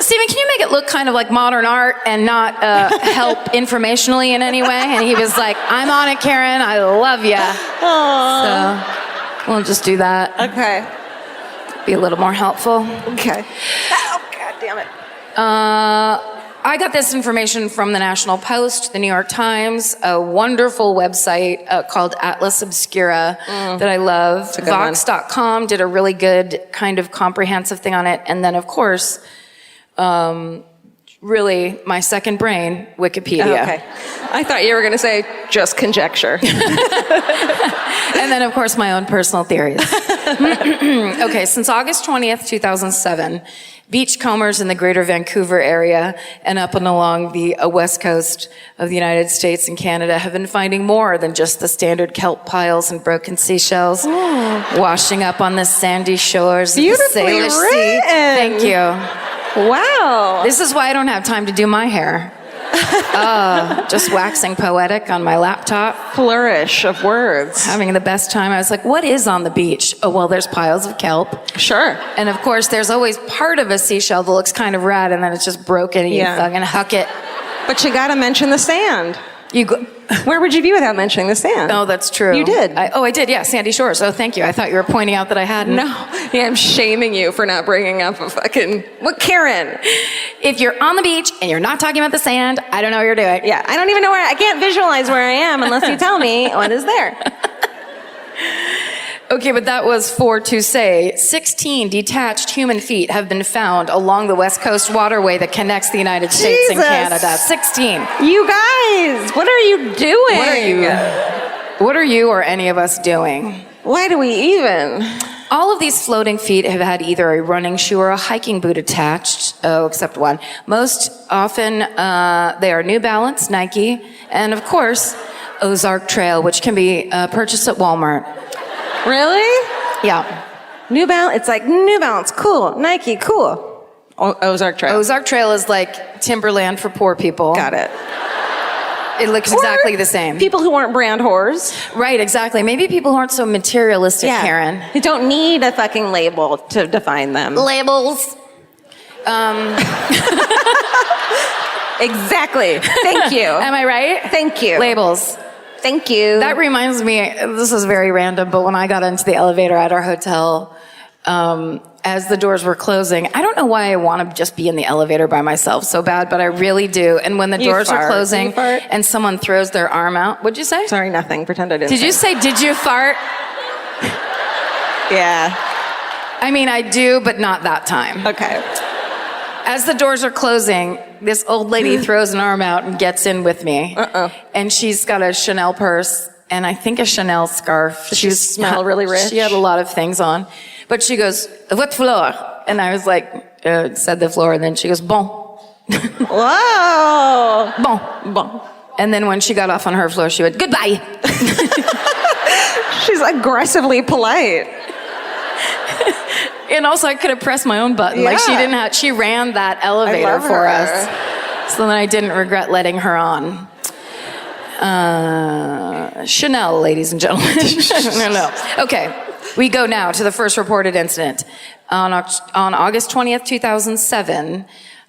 [SPEAKER 1] Steven, can you make it look kind of like modern art and not help informationally in any way? And he was like, I'm on it, Karen. I love ya. So we'll just do that.
[SPEAKER 4] Okay.
[SPEAKER 1] Be a little more helpful.
[SPEAKER 4] Okay. Oh, God damn it.
[SPEAKER 1] I got this information from the National Post, the New York Times, a wonderful website called Atlas Obscura that I love. Vox.com did a really good kind of comprehensive thing on it. And then, of course, really my second brain, Wikipedia.
[SPEAKER 4] Oh, okay. I thought you were going to say just conjecture.
[SPEAKER 1] And then, of course, my own personal theories. Okay, since August 20th, 2007, beachcombers in the greater Vancouver area and up and along the west coast of the United States and Canada have been finding more than just the standard kelp piles and broken seashells washing up on the sandy shores of the Salish Sea. Thank you.
[SPEAKER 4] Wow.
[SPEAKER 1] This is why I don't have time to do my hair. Just waxing poetic on my laptop.
[SPEAKER 4] Flourish of words.
[SPEAKER 1] Having the best time. I was like, what is on the beach? Oh, well, there's piles of kelp.
[SPEAKER 4] Sure.
[SPEAKER 1] And of course, there's always part of a seashell that looks kind of rad, and then it's just broken, and you fucking huck it.
[SPEAKER 4] But you gotta mention the sand. Where would you be without mentioning the sand?
[SPEAKER 1] Oh, that's true.
[SPEAKER 4] You did.
[SPEAKER 1] I did, yeah, Sandy Shores. Oh, thank you. I thought you were pointing out that I hadn't.
[SPEAKER 4] No. Yeah, I'm shaming you for not bringing up a fucking... What, Karen?
[SPEAKER 1] If you're on the beach and you're not talking about the sand, I don't know what you're doing.
[SPEAKER 4] Yeah, I don't even know I can't visualize where I am unless you tell me what is there.
[SPEAKER 1] Okay, but that was for to say 16 detached human feet have been found along the West Coast waterway that connects the United States and Canada. 16.
[SPEAKER 4] You guys, what are you doing?
[SPEAKER 1] What are you or any of us doing?
[SPEAKER 4] Why do we even?
[SPEAKER 1] All of these floating feet have had either a running shoe or a hiking boot attached. Oh, except one. Most often, they are New Balance, Nike, and of course, Ozark Trail, which can be purchased at Walmart.
[SPEAKER 4] Really?
[SPEAKER 1] Yeah.
[SPEAKER 4] New Balance, it's like New Balance, cool. Nike, cool. Ozark Trail.
[SPEAKER 1] Ozark Trail is like Timberland for poor people.
[SPEAKER 4] Got it.
[SPEAKER 1] It looks exactly the same.
[SPEAKER 4] People who aren't brand whores.
[SPEAKER 1] Right, exactly. Maybe people who aren't so materialistic, Karen.
[SPEAKER 4] Who don't need a fucking label to define them.
[SPEAKER 1] Labels.
[SPEAKER 4] Exactly. Thank you.
[SPEAKER 1] Am I right?
[SPEAKER 4] Thank you.
[SPEAKER 1] Labels.
[SPEAKER 4] Thank you.
[SPEAKER 1] That reminds me, this is very random, but when I got into the elevator at our hotel, as the doors were closing, I don't know why I want to just be in the elevator by myself so bad, but I really do. And when the doors are closing and someone throws their arm out, what'd you say?
[SPEAKER 4] Sorry, nothing. Pretend I didn't.
[SPEAKER 1] Did you say, did you fart?
[SPEAKER 4] Yeah.
[SPEAKER 1] I mean, I do, but not that time.
[SPEAKER 4] Okay.
[SPEAKER 1] As the doors are closing, this old lady throws an arm out and gets in with me. And she's got a Chanel purse and I think a Chanel scarf.
[SPEAKER 4] She smell really rich?
[SPEAKER 1] She had a lot of things on. But she goes, what floor? And I was like, said the floor. And then she goes, bon.
[SPEAKER 4] Whoa.
[SPEAKER 1] Bon.
[SPEAKER 4] Bon.
[SPEAKER 1] And then when she got off on her floor, she went, goodbye.
[SPEAKER 4] She's aggressively polite.
[SPEAKER 1] And also I could have pressed my own button.
[SPEAKER 4] Yeah.
[SPEAKER 1] Like she ran that elevator for us. So then I didn't regret letting her on. Chanel, ladies and gentlemen. No. Okay. We go now to the first reported incident. On August 20th, 2007,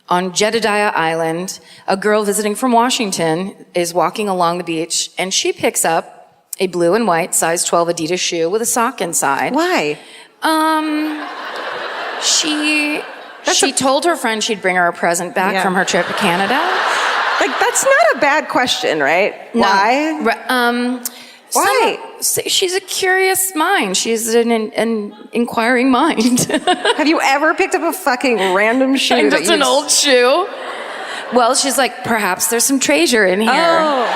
[SPEAKER 1] on Jedediah Island, a girl visiting from Washington is walking along the beach, and she picks up a blue and white size 12 Adidas shoe with a sock inside.
[SPEAKER 4] Why?
[SPEAKER 1] She told her friend she'd bring her a present back from her trip to Canada.
[SPEAKER 4] Like, that's not a bad question, right?
[SPEAKER 1] No.
[SPEAKER 4] Why? Why?
[SPEAKER 1] She's a curious mind. She's an inquiring mind.
[SPEAKER 4] Have you ever picked up a fucking random shoe?
[SPEAKER 1] Just an old shoe. Well, she's like, perhaps there's some treasure in here.
[SPEAKER 4] Oh,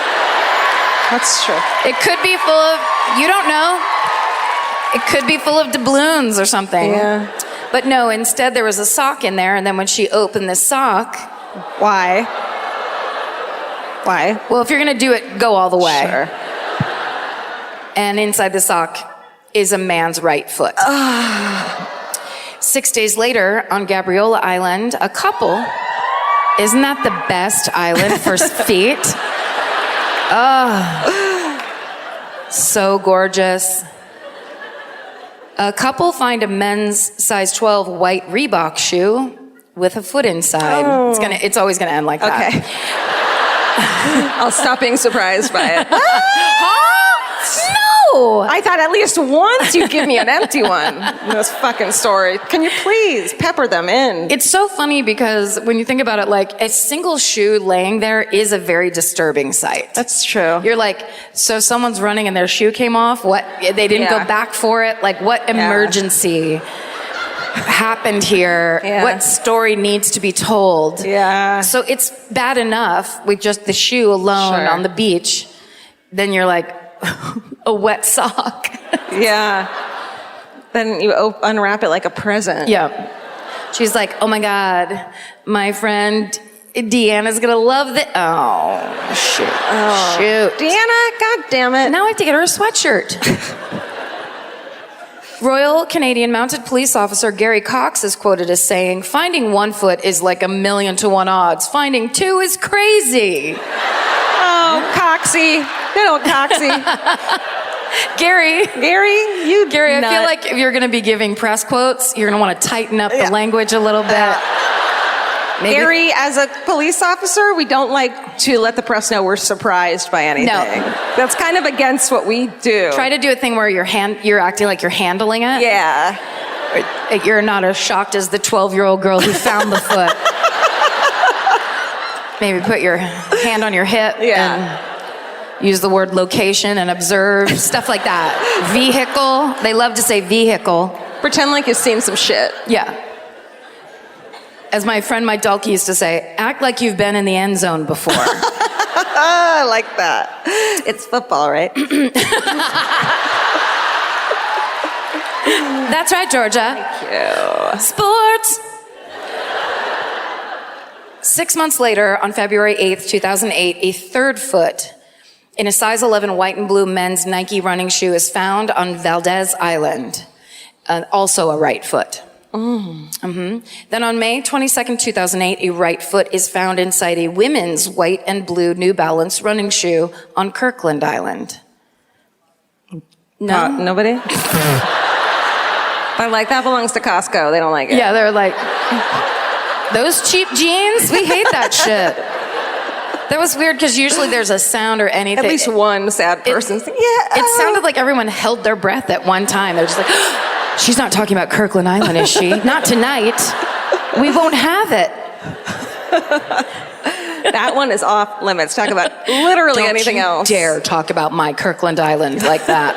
[SPEAKER 4] that's true.
[SPEAKER 1] It could be full of, you don't know. It could be full of doubloons or something.
[SPEAKER 4] Yeah.
[SPEAKER 1] But no, instead there was a sock in there, and then when she opened the sock...
[SPEAKER 4] Why? Why?
[SPEAKER 1] Well, if you're gonna do it, go all the way.
[SPEAKER 4] Sure.
[SPEAKER 1] And inside the sock is a man's right foot. 6 days later, on Gabriola Island, a couple... Isn't that the best island for feet? Oh, so gorgeous. A couple find a men's size 12 white Reebok shoe with a foot inside.
[SPEAKER 4] Oh.
[SPEAKER 1] It's always gonna end like that.
[SPEAKER 4] Okay. I'll stop being surprised by it.
[SPEAKER 1] No!
[SPEAKER 4] I thought at least once you'd give me an empty one in this fucking story. Can you please pepper them in?
[SPEAKER 1] It's so funny because when you think about it, like a single shoe laying there is a very disturbing sight.
[SPEAKER 4] That's true.
[SPEAKER 1] You're like, so someone's running and their shoe came off? What? They didn't go back for it? Like, what emergency happened here?
[SPEAKER 4] Yeah.
[SPEAKER 1] What story needs to be told?
[SPEAKER 4] Yeah.
[SPEAKER 1] So it's bad enough with just the shoe alone on the beach. Then you're like, a wet sock.
[SPEAKER 4] Yeah. Then you unwrap it like a present.
[SPEAKER 1] Yeah. She's like, oh my God, my friend Deanna's gonna love this. Oh, shoot.
[SPEAKER 4] Oh.
[SPEAKER 1] Shoot.
[SPEAKER 4] Deanna, God damn it.
[SPEAKER 1] Now I have to get her a sweatshirt. Royal Canadian Mounted Police Officer Gary Cox is quoted as saying, finding 1 foot is like 1,000,000 to 1 odds. Finding 2 is crazy.
[SPEAKER 4] Oh, Coxie. Good old Coxie.
[SPEAKER 1] Gary,
[SPEAKER 4] you
[SPEAKER 1] I
[SPEAKER 4] nut.
[SPEAKER 1] feel like if you're going to be giving press quotes, you're going to want to tighten up the language a little bit. Maybe.
[SPEAKER 4] Gary, as a police officer, we don't like to let the press know we're surprised by anything.
[SPEAKER 1] No.
[SPEAKER 4] That's kind of against what we do.
[SPEAKER 1] Try to do a thing where you're acting like you're handling it.
[SPEAKER 4] Yeah.
[SPEAKER 1] You're not as shocked as the 12-year-old girl who found the foot. Maybe put your hand on your hip and use the word location and observe, stuff like that. Vehicle. They love to say vehicle.
[SPEAKER 4] Pretend like you've seen some shit.
[SPEAKER 1] Yeah. As my friend Mike Dalkey used to say, act like you've been in the end zone before.
[SPEAKER 4] I like that. It's football, right?
[SPEAKER 1] That's right, Georgia.
[SPEAKER 4] Thank you.
[SPEAKER 1] Sports. 6 months later, on February 8th, 2008, a third foot in a size 11 white and blue men's Nike running shoe is found on Valdez Island, also a right foot. Then on May 22nd, 2008, a right foot is found inside a women's white and blue New Balance running shoe on Kirkland Island. No?
[SPEAKER 4] Nobody? They're like, that belongs to Costco. They don't like it.
[SPEAKER 1] Yeah, they're like, those cheap jeans? We hate that shit. That was weird because usually there's a sound or anything.
[SPEAKER 4] At least one sad person.
[SPEAKER 1] It sounded like everyone held their breath at one time. They're just like, she's not talking about Kirkland Island, is she? Not tonight. We won't have it.
[SPEAKER 4] That one is off limits. Talk about literally
[SPEAKER 1] Don't
[SPEAKER 4] anything
[SPEAKER 1] you
[SPEAKER 4] else.
[SPEAKER 1] dare talk about my Kirkland Island like that.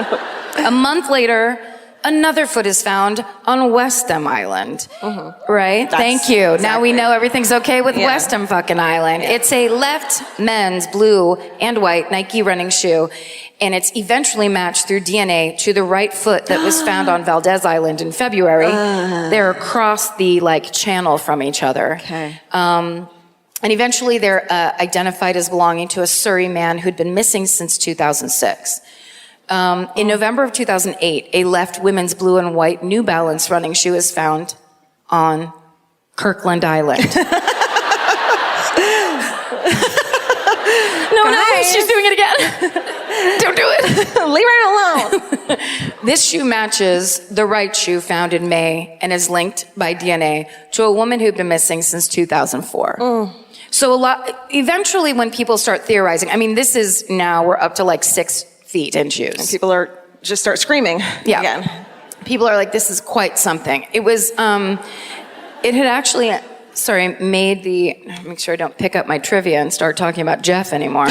[SPEAKER 1] A month later, another foot is found on Westham Island. Right? Thank you. Now we know everything's okay with Westham fucking Island. It's a left men's blue and white Nike running shoe, and it's eventually matched through DNA to the right foot that was found on Valdez Island in February. They're across the channel from each other.
[SPEAKER 4] Okay.
[SPEAKER 1] And eventually they're identified as belonging to a Surrey man who'd been missing since 2006. In November of 2008, a left women's blue and white New Balance running shoe is found on Kirkland Island. No, she's doing it again. Don't do it.
[SPEAKER 4] Leave her alone.
[SPEAKER 1] This shoe matches the right shoe found in May and is linked by DNA to a woman who'd been missing since 2004. So eventually when people start theorizing, I mean, this is now, we're up to 6 feet in shoes.
[SPEAKER 4] And people are just start screaming again.
[SPEAKER 1] People are like, this is quite something. It was, it had actually, made make sure I don't pick up my trivia and start talking about Jeff anymore.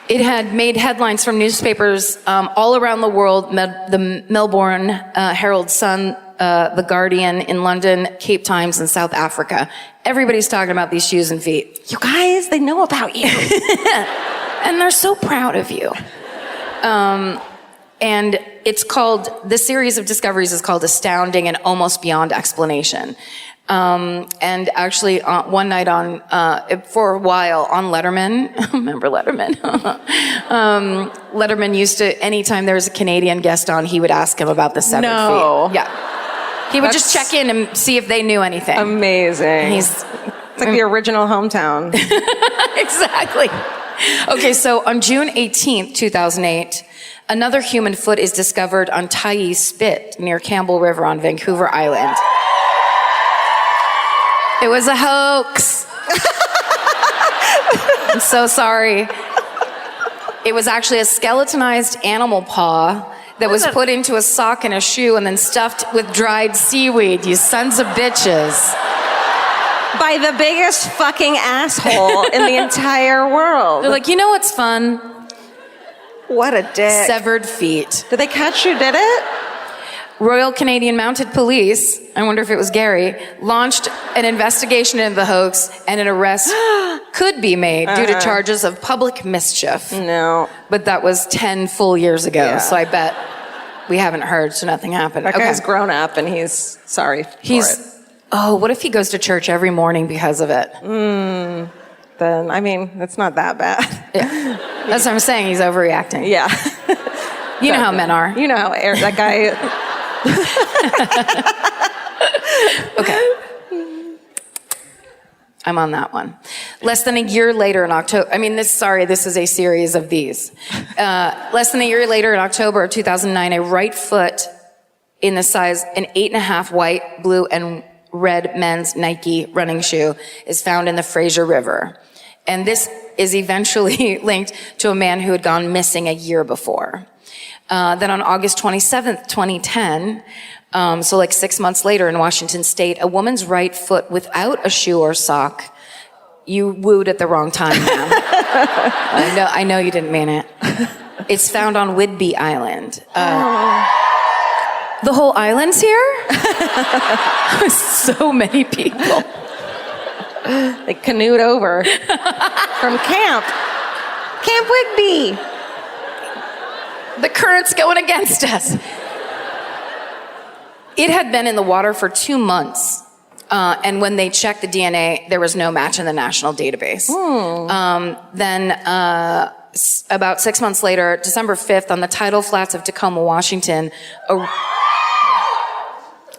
[SPEAKER 1] It had made headlines from newspapers all around the world, the Melbourne Herald Sun, The Guardian in London, Cape Times in South Africa. Everybody's talking about these shoes and feet.
[SPEAKER 4] You guys, they know about you.
[SPEAKER 1] And they're so proud of you. And it's called, the series of discoveries is called Astounding and Almost Beyond Explanation. And actually, one night for a while on Letterman, remember Letterman? Letterman used to, anytime there was a Canadian guest on, he would ask him about the severed feet. Yeah. He would just check in and see if they knew anything.
[SPEAKER 4] Amazing.
[SPEAKER 1] It's
[SPEAKER 4] like the original hometown.
[SPEAKER 1] Exactly. Okay, so on June 18th, 2008, another human foot is discovered on Tyee Spit near Campbell River on Vancouver Island. It was a hoax. I'm so sorry. It was actually a skeletonized animal paw that was put into a sock and a shoe and then stuffed with dried seaweed, you sons of bitches.
[SPEAKER 4] By the biggest fucking asshole in the entire world.
[SPEAKER 1] They're like, you know what's fun?
[SPEAKER 4] What a dick.
[SPEAKER 1] Severed feet.
[SPEAKER 4] Did they catch who did it?
[SPEAKER 1] Royal Canadian Mounted Police, I wonder if it was Gary, launched an investigation into the hoax, and an arrest could be made due to charges of public mischief.
[SPEAKER 4] No.
[SPEAKER 1] But that was 10 full years ago, so I bet we haven't heard, so nothing happened.
[SPEAKER 4] That guy's grown up and he's sorry for it.
[SPEAKER 1] Oh, what if he goes to church every morning because of it?
[SPEAKER 4] Then, I mean, it's not that bad.
[SPEAKER 1] Yeah. That's what I'm saying, he's overreacting.
[SPEAKER 4] Yeah.
[SPEAKER 1] You know how men are.
[SPEAKER 4] You know how that guy...
[SPEAKER 1] Okay. I'm on that one. Less than a year later in October, this is a series of these. Less than a year later in October of 2009, a right foot in the size, an 8.5 white, blue, and red men's Nike running shoe is found in the Fraser River. And this is eventually linked to a man who had gone missing a year before. Then on August 27th, 2010, so 6 months later in Washington State, a woman's right foot without a shoe or sock. You wooed at the wrong time, man. I know you didn't mean it. It's found on Whidbey Island. The whole island's here? So many people.
[SPEAKER 4] They canoed over from Camp Whidbey.
[SPEAKER 1] The current's going against us. It had been in the water for 2 months. And when they checked the DNA, there was no match in the national database. Then about 6 months later, December 5th, on the tidal flats of Tacoma, Washington,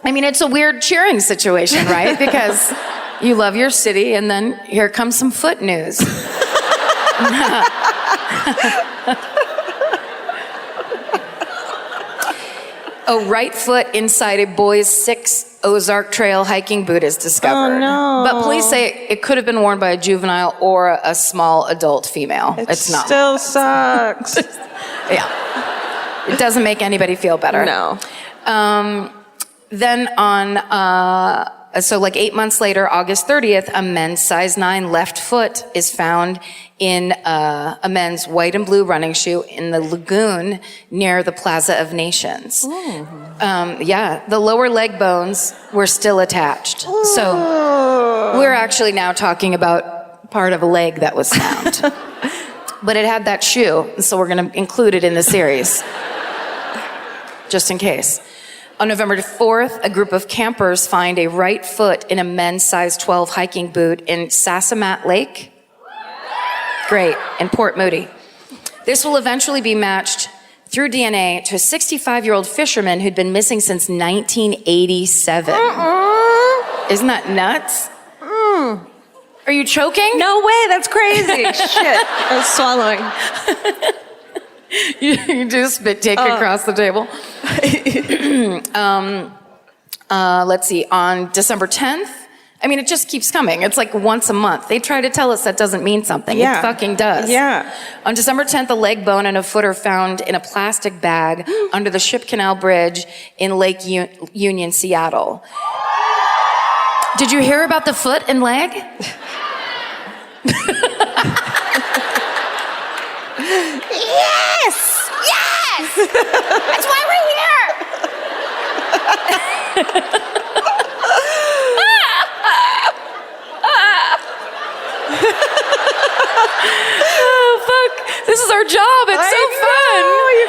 [SPEAKER 1] it's a weird cheering situation, right? Because you love your city, and then here comes some foot news. A right foot inside a boy's 6 Ozark Trail hiking boot is discovered.
[SPEAKER 4] Oh, no.
[SPEAKER 1] But police say it could have been worn by a juvenile or a small adult female. It's not.
[SPEAKER 4] Still sucks.
[SPEAKER 1] Yeah. It doesn't make anybody feel better.
[SPEAKER 4] No.
[SPEAKER 1] Then so like 8 months later, August 30th, a men's size 9 left foot is found in a men's white and blue running shoe in the lagoon near the Plaza of Nations. Yeah, the lower leg bones were still attached. So we're actually now talking about part of a leg that was found. But it had that shoe, so we're going to include it in the series. Just in case. On November 4th, a group of campers find a right foot in a men's size 12 hiking boot in Sassamat Lake. Great, in Port Moody. This will eventually be matched through DNA to a 65-year-old fisherman who'd been missing since 1987. Isn't that nuts? Are you choking?
[SPEAKER 4] No way, that's crazy. Shit, I was swallowing.
[SPEAKER 1] You just spit take across the table. Let's see, on December 10th, I mean, it just keeps coming. It's like once a month. They try to tell us that doesn't mean something.
[SPEAKER 4] Yeah.
[SPEAKER 1] It fucking does.
[SPEAKER 4] Yeah.
[SPEAKER 1] On December 10th, a leg bone and a foot are found in a plastic bag under the Ship Canal Bridge in Lake Union, Seattle. Did you hear about the foot and leg?
[SPEAKER 5] Yes! Yes! That's why we're here!
[SPEAKER 1] Oh, fuck. This is our job. It's so fun.
[SPEAKER 4] Oh, you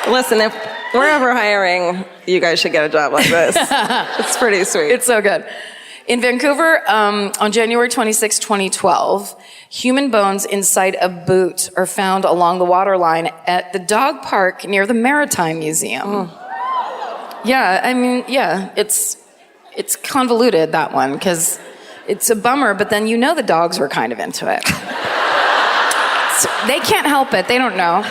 [SPEAKER 4] guys. Listen, if we're ever hiring, you guys should get a job like this. It's pretty sweet.
[SPEAKER 1] It's so good. In Vancouver, on January 26, 2012, human bones inside a boot are found along the waterline at the dog park near the Maritime Museum. Yeah, I mean, yeah, it's convoluted, that one, because it's a bummer, but then you know the dogs were kind of into it. So they can't help it. They don't know.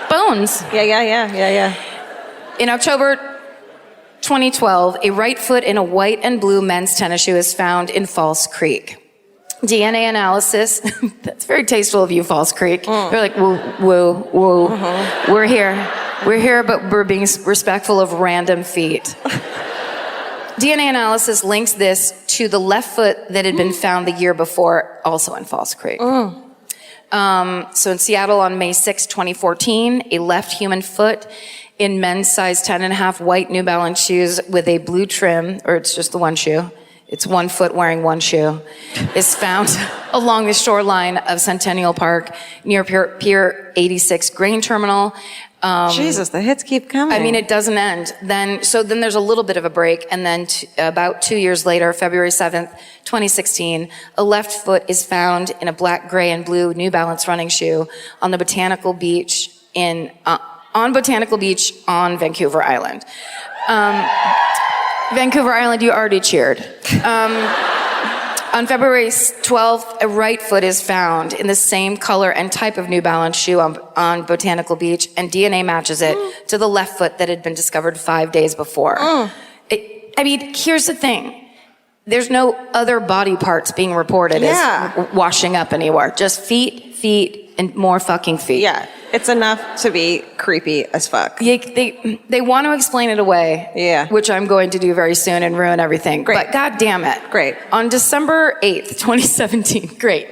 [SPEAKER 1] Bones.
[SPEAKER 4] Yeah.
[SPEAKER 1] In October 2012, a right foot in a white and blue men's tennis shoe is found in False Creek. DNA analysis, that's very tasteful of you, False Creek. They're like, woo. We're here, but we're being respectful of random feet. DNA analysis links this to the left foot that had been found the year before, also in False Creek. So in Seattle on May 6, 2014, a left human foot in men's size 10.5 white New Balance shoes with a blue trim, or it's just the one shoe, it's one foot wearing one shoe, is found along the shoreline of Centennial Park near Pier 86 grain terminal.
[SPEAKER 4] Jesus, the hits keep coming.
[SPEAKER 1] I mean, it doesn't end. Then there's a little bit of a break, and then about 2 years later, February 7th, 2016, a left foot is found in a black, gray, and blue New Balance running shoe on the Botanical Beach on Vancouver Island. Vancouver Island, you already cheered. On February 12th, a right foot is found in the same color and type of New Balance shoe on Botanical Beach, and DNA matches it to the left foot that had been discovered 5 days before. I mean, here's the thing. There's no other body parts being reported as washing up anywhere. Just feet, and more fucking feet.
[SPEAKER 4] Yeah, it's enough to be creepy as fuck.
[SPEAKER 1] They want to explain it away.
[SPEAKER 4] Yeah.
[SPEAKER 1] Which I'm going to do very soon and ruin everything.
[SPEAKER 4] Great.
[SPEAKER 1] But God damn it.
[SPEAKER 4] Great.
[SPEAKER 1] On December 8th, 2017. Great.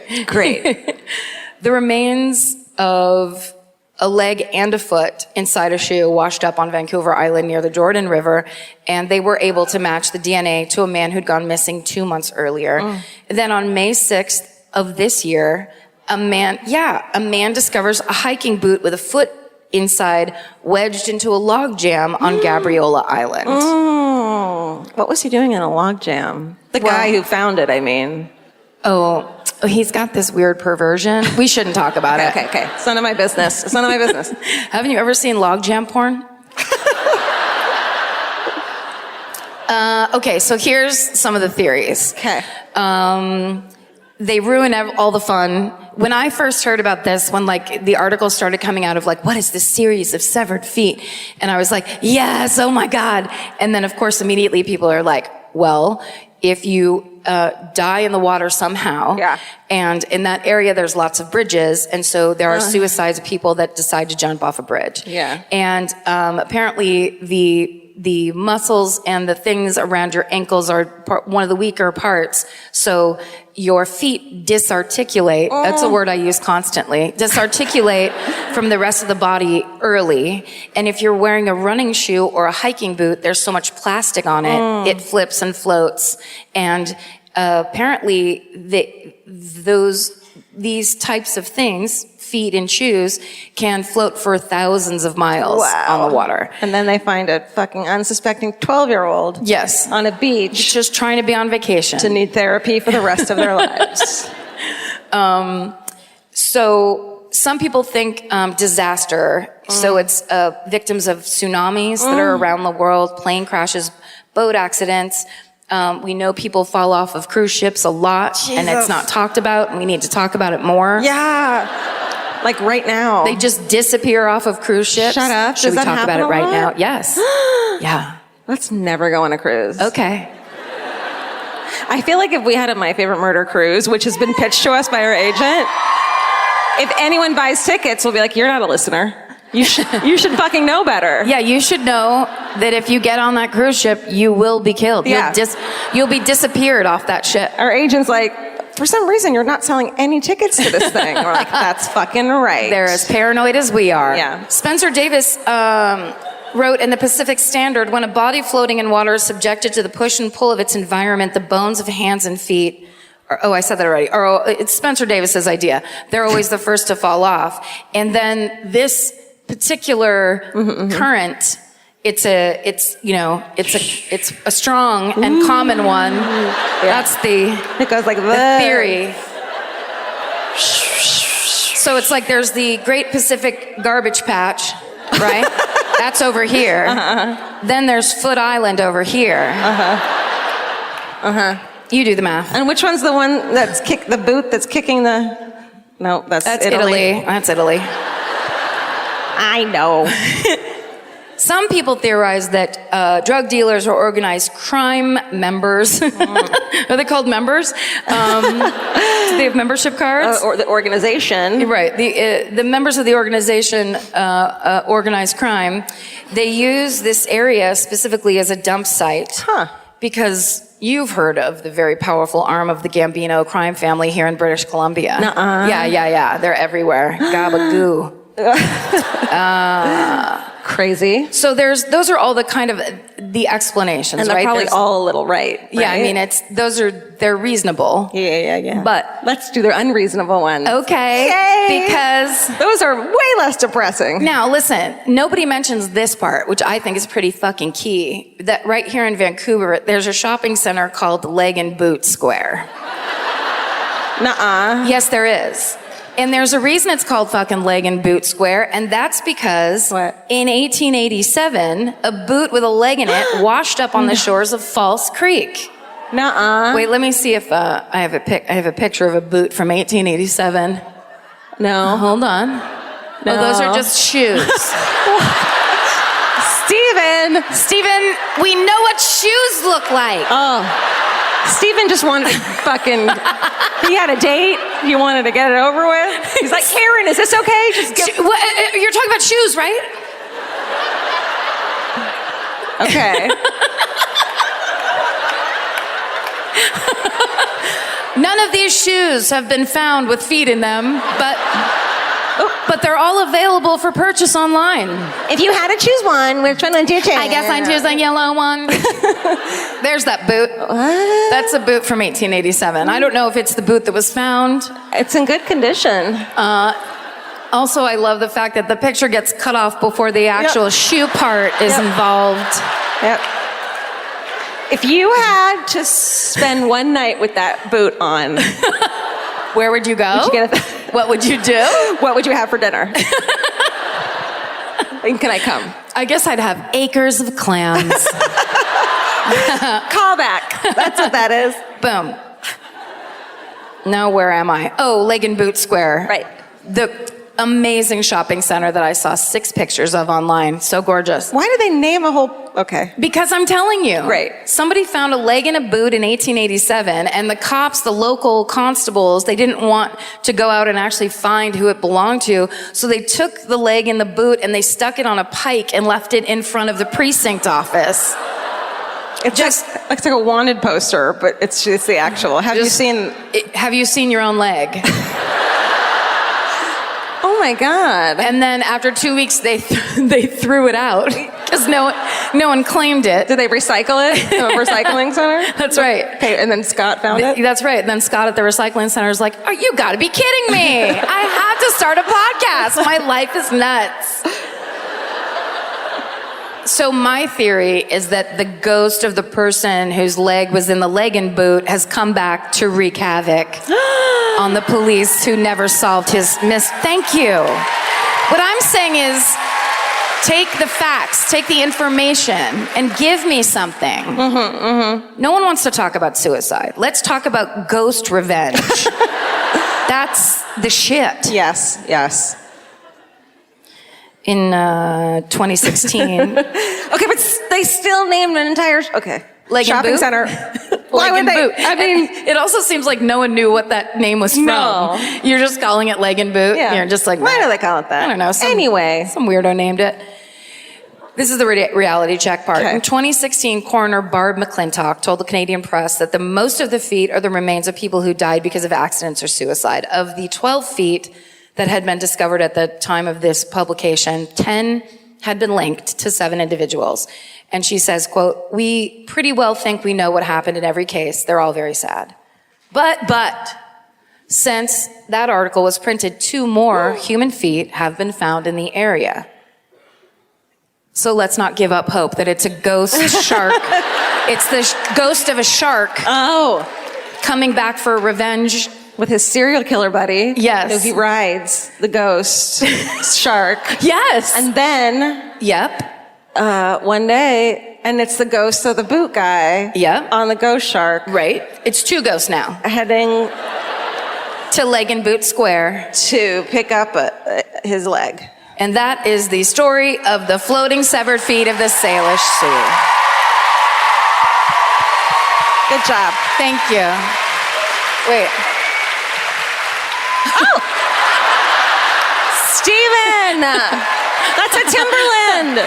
[SPEAKER 1] The remains of a leg and a foot inside a shoe washed up on Vancouver Island near the Jordan River, and they were able to match the DNA to a man who'd gone missing 2 months earlier. Then on May 6th of this year, a man discovers a hiking boot with a foot inside wedged into a log jam on Gabriola Island.
[SPEAKER 4] What was he doing in a log jam? The guy who found it, I mean.
[SPEAKER 1] Oh, he's got this weird perversion. We shouldn't talk about it.
[SPEAKER 4] Okay. It's none of my business.
[SPEAKER 1] Haven't you ever seen log jam porn? Okay, so here's some of the theories.
[SPEAKER 4] Okay.
[SPEAKER 1] they ruin all the fun. When I first heard about this, when like the articles started coming out of like, what is this series of severed feet? And I was like, yes, oh my God. And then of course, immediately people are like, well, if you die in the water somehow, and in that area there's lots of bridges, and so there are suicides of people that decide to jump off a bridge. And apparently the muscles and the things around your ankles are one of the weaker parts. So your feet disarticulate. That's a word I use constantly. Disarticulate from the rest of the body early. And if you're wearing a running shoe or a hiking boot, there's so much plastic on it, it flips and floats. And apparently these types of things, feet and shoes, can float for thousands of miles on the water.
[SPEAKER 4] And then they find a fucking unsuspecting 12-year-old on a beach
[SPEAKER 1] just trying to be on vacation
[SPEAKER 4] to need therapy for the rest of their lives.
[SPEAKER 1] So some people think disaster. So it's victims of tsunamis that are around the world, plane crashes, boat accidents. We know people fall off of cruise ships a lot, and it's not talked about, and we need to talk about it more.
[SPEAKER 4] Like right now.
[SPEAKER 1] They just disappear off of cruise ships.
[SPEAKER 4] Shut up.
[SPEAKER 1] Should we talk about it right now? Yes.
[SPEAKER 4] Let's never go on a cruise.
[SPEAKER 1] Okay.
[SPEAKER 4] I feel like if we had a My Favorite Murder cruise, which has been pitched to us by our agent, if anyone buys tickets, we'll be like, you're not a listener. You should fucking know better.
[SPEAKER 1] Yeah, you should know that if you get on that cruise ship, you will be killed. You'll be disappeared off that ship.
[SPEAKER 4] Our agent's like, for some reason, you're not selling any tickets to this thing. We're like, that's fucking right.
[SPEAKER 1] They're as paranoid as we are.
[SPEAKER 4] Yeah.
[SPEAKER 1] Spencer Davis wrote in the Pacific Standard, when a body floating in water is subjected to the push and pull of its environment, the bones of hands and feet, I said that already. It's Spencer Davis's idea. They're always the first to fall off. And then this particular current, it's a strong and common one. That's
[SPEAKER 4] it goes like
[SPEAKER 1] the theory. So it's like there's the Great Pacific Garbage Patch, right? That's over here. Then there's Foot Island over here. You do the math.
[SPEAKER 4] And which one's the one that's the boot that's kicking the? No, that's
[SPEAKER 1] Italy. That's Italy.
[SPEAKER 4] I know.
[SPEAKER 1] Some people theorize that drug dealers are organized crime members. Are they called members? Do they have membership cards?
[SPEAKER 4] Or the organization.
[SPEAKER 1] Right. The members of the organization, organized crime, they use this area specifically as a dump site. Because you've heard of the very powerful arm of the Gambino crime family here in British Columbia. Yeah. They're everywhere. Gabagoo.
[SPEAKER 4] Crazy.
[SPEAKER 1] So those are all the kind of the explanations,
[SPEAKER 4] and they're probably all a little right.
[SPEAKER 1] Yeah, I mean they're reasonable.
[SPEAKER 4] Yeah.
[SPEAKER 1] But
[SPEAKER 4] let's do their unreasonable ones.
[SPEAKER 1] Okay.
[SPEAKER 4] Yay.
[SPEAKER 1] Because
[SPEAKER 4] those are way less depressing.
[SPEAKER 1] Now listen, nobody mentions this part, which I think is pretty fucking key. That right here in Vancouver, there's a shopping center called Leg and Boot Square.
[SPEAKER 4] Nuh-uh.
[SPEAKER 1] Yes, there is. And there's a reason it's called fucking Leg and Boot Square, and that's because in 1887, a boot with a leg in it washed up on the shores of False Creek.
[SPEAKER 4] Nuh-uh.
[SPEAKER 1] Wait, let me see if I have a picture of a boot from 1887.
[SPEAKER 4] No.
[SPEAKER 1] Hold on. No, those are just shoes. Steven, we know what shoes look like.
[SPEAKER 4] Oh. Steven just wanted to fucking, he had a date, he wanted to get it over with. He's like, Karen, is this okay?
[SPEAKER 1] You're talking about shoes, right?
[SPEAKER 4] Okay.
[SPEAKER 1] None of these shoes have been found with feet in them, but they're all available for purchase online.
[SPEAKER 4] If you had to choose one, which one would you choose?
[SPEAKER 1] I guess I'd choose the yellow one. There's that boot.
[SPEAKER 4] What?
[SPEAKER 1] That's a boot from 1887. I don't know if it's the boot that was found.
[SPEAKER 4] It's in good condition.
[SPEAKER 1] Also, I love the fact that the picture gets cut off before the actual shoe part is involved.
[SPEAKER 4] Yep. If you had to spend one night with that boot on,
[SPEAKER 1] where would you go? What would you do?
[SPEAKER 4] What would you have for dinner? Can I come?
[SPEAKER 1] I guess I'd have acres of clams.
[SPEAKER 4] Callback. That's what that is.
[SPEAKER 1] Boom. Now, where am I? Oh, Leg and Boot Square.
[SPEAKER 4] Right.
[SPEAKER 1] The amazing shopping center that I saw 6 pictures of online. So gorgeous.
[SPEAKER 4] Why do they name a whole... Okay.
[SPEAKER 1] Because I'm telling you.
[SPEAKER 4] Right.
[SPEAKER 1] Somebody found a leg and a boot in 1887, and the cops, the local constables, they didn't want to go out and actually find who it belonged to, so they took the leg and the boot and they stuck it on a pike and left it in front of the precinct office.
[SPEAKER 4] It's just like a wanted poster, but it's the actual. Have you seen
[SPEAKER 1] your own leg?
[SPEAKER 4] Oh my God.
[SPEAKER 1] And then after 2 weeks, they threw it out because no one claimed it.
[SPEAKER 4] Did they recycle it in a recycling center?
[SPEAKER 1] That's right.
[SPEAKER 4] Okay, and then Scott found it?
[SPEAKER 1] That's right. And then Scott at the recycling center is like, oh, you gotta be kidding me. I had to start a podcast. My life is nuts. So my theory is that the ghost of the person whose leg was in the leg and boot has come back to wreak havoc on the police who never solved his Thank you. What I'm saying is, take the facts, take the information, and give me something. No one wants to talk about suicide. Let's talk about ghost revenge. That's the shit.
[SPEAKER 4] Yes, yes.
[SPEAKER 1] In 2016.
[SPEAKER 4] Okay, but they still named an entire
[SPEAKER 1] Leg and
[SPEAKER 4] shopping
[SPEAKER 1] boot?
[SPEAKER 4] center. Why would they?
[SPEAKER 1] Boot.
[SPEAKER 4] I mean,
[SPEAKER 1] it also seems like no one knew what that name was from.
[SPEAKER 4] No.
[SPEAKER 1] You're just calling it leg and boot.
[SPEAKER 4] Yeah.
[SPEAKER 1] You're just like,
[SPEAKER 4] why do they call it that?
[SPEAKER 1] I don't know.
[SPEAKER 4] Anyway,
[SPEAKER 1] some weirdo named it. This is the reality check part.
[SPEAKER 4] Okay.
[SPEAKER 1] In 2016, coroner Barb McClintock told the Canadian press that most of the feet are the remains of people who died because of accidents or suicide. Of the 12 feet that had been discovered at the time of this publication, 10 had been linked to 7 individuals. And she says, quote, "We pretty well think we know what happened in every case. They're all very sad. But, since that article was printed, 2 more human feet have been found in the area. So let's not give up hope that it's a ghost shark. It's the ghost of a shark.
[SPEAKER 4] Oh.
[SPEAKER 1] Coming back for revenge.
[SPEAKER 4] With his serial killer buddy.
[SPEAKER 1] Yes.
[SPEAKER 4] Who he rides, the ghost shark.
[SPEAKER 1] Yes.
[SPEAKER 4] And then.
[SPEAKER 1] Yep.
[SPEAKER 4] One day, and it's the ghost of the boot guy.
[SPEAKER 1] Yep.
[SPEAKER 4] On the ghost shark.
[SPEAKER 1] Right. It's 2 ghosts now.
[SPEAKER 4] Heading
[SPEAKER 1] to Leg and Boot Square.
[SPEAKER 4] To pick up his leg.
[SPEAKER 1] And that is the story of the floating severed feet of the Salish Sea.
[SPEAKER 4] Good job.
[SPEAKER 1] Thank you. Wait.
[SPEAKER 4] Oh! Steven! That's a Timberland!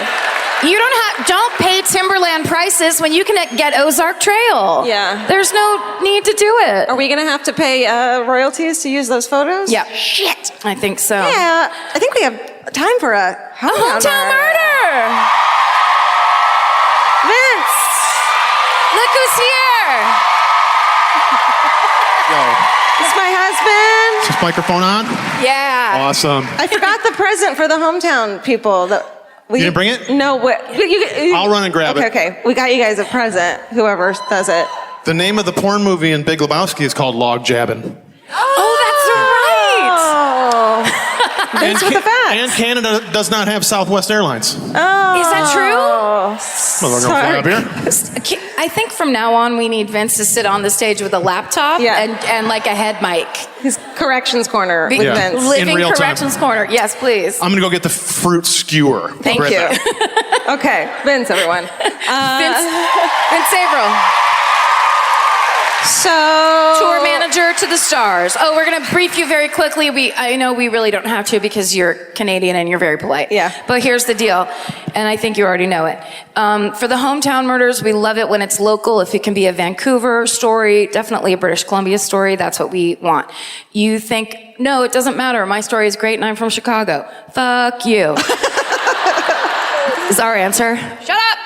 [SPEAKER 1] You don't pay Timberland prices when you can get Ozark Trail.
[SPEAKER 4] Yeah.
[SPEAKER 1] There's no need to do it.
[SPEAKER 4] Are we gonna have to pay royalties to use those photos?
[SPEAKER 1] Yeah.
[SPEAKER 4] Shit.
[SPEAKER 1] I think so.
[SPEAKER 4] Yeah, I think we have time for a hometown
[SPEAKER 1] murder.
[SPEAKER 4] Vince!
[SPEAKER 1] Look who's here.
[SPEAKER 4] This is my husband.
[SPEAKER 6] Is this microphone on?
[SPEAKER 1] Yeah.
[SPEAKER 6] Awesome.
[SPEAKER 4] I forgot the present for the hometown people.
[SPEAKER 6] You didn't bring it?
[SPEAKER 4] No,
[SPEAKER 6] I'll run and grab it.
[SPEAKER 4] Okay. We got you guys a present, whoever does it.
[SPEAKER 6] The name of the porn movie in Big Lebowski is called Log Jabbin'.
[SPEAKER 1] Oh, that's right.
[SPEAKER 4] Vince with the facts.
[SPEAKER 6] And Canada does not have Southwest Airlines.
[SPEAKER 1] Is that true?
[SPEAKER 6] Well, they're gonna fly up here.
[SPEAKER 1] I think from now on we need Vince to sit on the stage with a laptop and like a head mic.
[SPEAKER 4] His corrections corner with
[SPEAKER 6] Yeah.
[SPEAKER 4] Vince.
[SPEAKER 1] Living
[SPEAKER 6] In real time.
[SPEAKER 1] corrections corner. Yes, please.
[SPEAKER 6] I'm gonna go get the fruit skewer.
[SPEAKER 4] Thank
[SPEAKER 6] Right
[SPEAKER 4] you.
[SPEAKER 6] back.
[SPEAKER 4] Okay, Vince, everyone.
[SPEAKER 1] Vince Averill.
[SPEAKER 4] So
[SPEAKER 1] Tour manager to the stars. Oh, we're going to brief you very quickly. I know we really don't have to because you're Canadian and you're very polite.
[SPEAKER 4] Yeah.
[SPEAKER 1] But here's the deal, and I think you already know it. For the hometown murders, we love it when it's local. If it can be a Vancouver story, definitely a British Columbia story, that's what we want. You think, no, it doesn't matter. My story is great and I'm from Chicago. Fuck you. Is our answer. Shut up.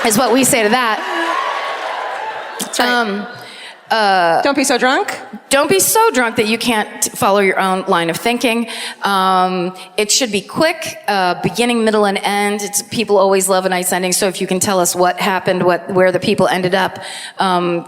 [SPEAKER 1] Is what we say to that.
[SPEAKER 4] Don't be so drunk.
[SPEAKER 1] don't be so drunk that you can't follow your own line of thinking. It should be quick, beginning, middle, and end. People always love a nice ending, so if you can tell us what happened, where the people ended up,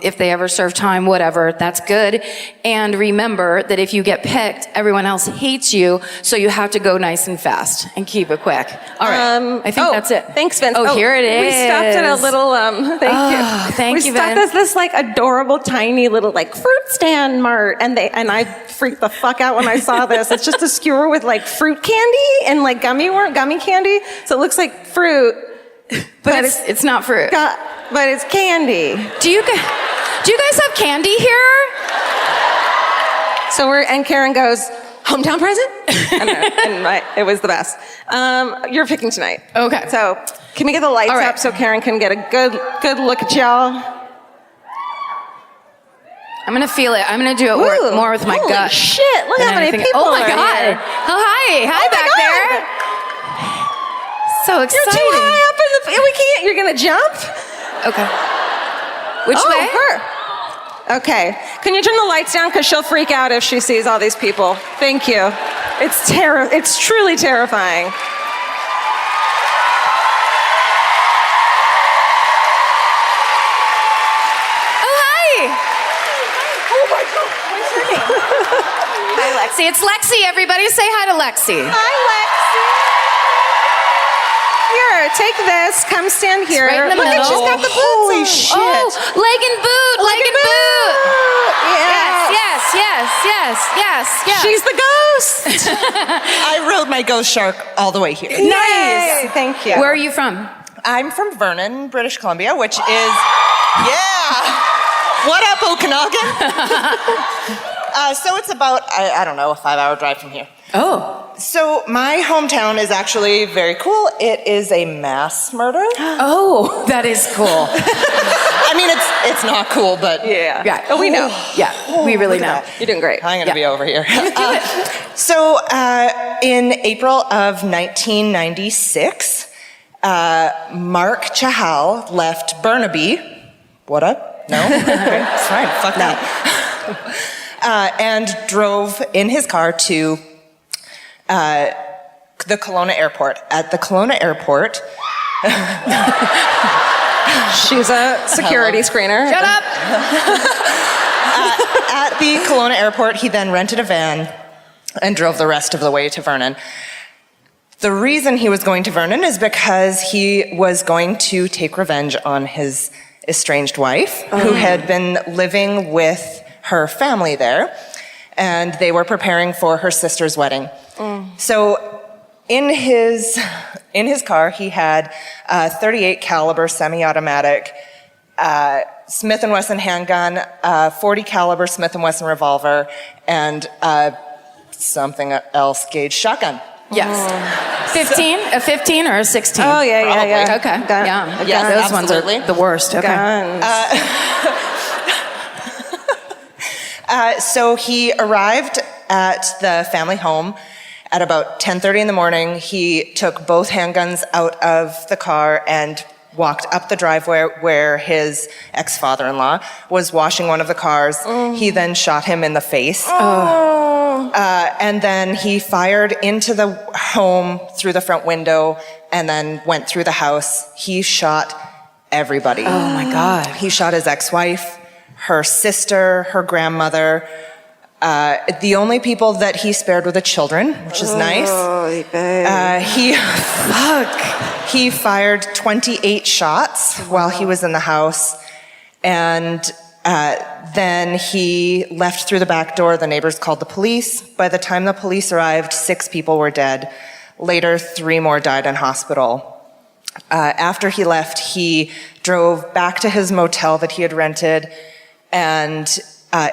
[SPEAKER 1] if they ever served time, whatever, that's good. And remember that if you get picked, everyone else hates you, so you have to go nice and fast and keep it quick. All right, I think that's it.
[SPEAKER 4] Thanks, Vince.
[SPEAKER 1] Oh, here it is.
[SPEAKER 4] We stopped at a little, thank you.
[SPEAKER 1] Thank you,
[SPEAKER 4] We stopped
[SPEAKER 1] Vince.
[SPEAKER 4] at this like adorable, tiny little like fruit stand mart, and I freaked the fuck out when I saw this. It's just a skewer with like fruit candy and like gummy candy, so it looks like fruit,
[SPEAKER 1] But it's not fruit.
[SPEAKER 4] but it's candy.
[SPEAKER 1] Do you guys have candy here?
[SPEAKER 4] And Karen goes, hometown present? It was the best. You're picking tonight.
[SPEAKER 1] Okay.
[SPEAKER 4] So can we get the lights
[SPEAKER 1] All right.
[SPEAKER 4] up so Karen can get a good look at y'all?
[SPEAKER 1] I'm gonna feel it. I'm gonna do it
[SPEAKER 4] Ooh,
[SPEAKER 1] more with my
[SPEAKER 4] holy
[SPEAKER 1] gut.
[SPEAKER 4] shit, look
[SPEAKER 1] than
[SPEAKER 4] how many
[SPEAKER 1] anything.
[SPEAKER 4] people
[SPEAKER 1] Oh my
[SPEAKER 4] are
[SPEAKER 1] god.
[SPEAKER 4] here.
[SPEAKER 1] Oh hi. Hi
[SPEAKER 4] Oh my
[SPEAKER 1] back
[SPEAKER 4] God.
[SPEAKER 1] there. So
[SPEAKER 4] You're
[SPEAKER 1] exciting.
[SPEAKER 4] too high up in the... We can't... You're gonna jump?
[SPEAKER 1] Okay. Which way?
[SPEAKER 4] Her. Okay. Can you turn the lights down? Because she'll freak out if she sees all these people. Thank you. It's truly terrifying.
[SPEAKER 1] Oh hi.
[SPEAKER 4] Oh my God. What's your name?
[SPEAKER 1] Hi Lexi. It's Lexi, everybody. Say hi to Lexi.
[SPEAKER 4] Hi, Lexi. Here, take this. Come stand here.
[SPEAKER 1] right in the
[SPEAKER 4] Look at,
[SPEAKER 1] middle.
[SPEAKER 4] she's got the boots
[SPEAKER 1] Holy
[SPEAKER 4] on.
[SPEAKER 1] shit. Oh, leg and boot. Leg and boot.
[SPEAKER 4] Yeah.
[SPEAKER 1] Yes.
[SPEAKER 4] She's the ghost.
[SPEAKER 7] I rode my ghost shark all the way here.
[SPEAKER 4] Nice. Thank you.
[SPEAKER 1] Where are you from?
[SPEAKER 7] I'm from Vernon, British Columbia, which is, yeah. What up, Okanagan? So it's about, I don't know, a 5-hour drive from here.
[SPEAKER 1] Oh.
[SPEAKER 7] So my hometown is actually very cool. It is a mass murder.
[SPEAKER 1] Oh, that is cool.
[SPEAKER 7] I mean, it's not cool, but
[SPEAKER 1] Yeah.
[SPEAKER 4] Oh, we know.
[SPEAKER 1] Yeah, we really
[SPEAKER 7] look
[SPEAKER 1] know.
[SPEAKER 7] at that.
[SPEAKER 4] You're doing great.
[SPEAKER 7] I'm going to
[SPEAKER 1] Yeah.
[SPEAKER 7] be over here. So in April of 1996, Mark Chahal left Burnaby. What up? No? Okay, it's fine. Fuck that. And drove in his car to the Kelowna airport. At the Kelowna airport,
[SPEAKER 4] She's a security screener.
[SPEAKER 1] Shut up.
[SPEAKER 7] at the Kelowna airport, he then rented a van and drove the rest of the way to Vernon. The reason he was going to Vernon is because he was going to take revenge on his estranged wife, who had been living with her family there, and they were preparing for her sister's wedding. So in his car, he had a .38 caliber semi-automatic Smith & Wesson handgun, a .40 caliber Smith & Wesson revolver, and something else gauge shotgun.
[SPEAKER 1] Yes. 15? A 15 or a 16?
[SPEAKER 4] Oh, yeah.
[SPEAKER 1] Okay.
[SPEAKER 4] Gun.
[SPEAKER 1] Yeah.
[SPEAKER 7] Yes,
[SPEAKER 1] Those
[SPEAKER 7] absolutely.
[SPEAKER 1] ones are the worst. Okay.
[SPEAKER 4] Guns.
[SPEAKER 7] So he arrived at the family home at about 10:30 in the morning. He took both handguns out of the car and walked up the driveway where his ex-father-in-law was washing one of the cars. He then shot him in the face. And then he fired into the home through the front window and then went through the house. He shot everybody.
[SPEAKER 1] Oh my God.
[SPEAKER 7] He shot his ex-wife, her sister, her grandmother. The only people that he spared were the children, which is nice. He fired 28 shots while he was in the house, and then he left through the back door. The neighbors called the police. By the time the police arrived, 6 people were dead. Later, 3 more died in hospital. After he left, he drove back to his motel that he had rented, and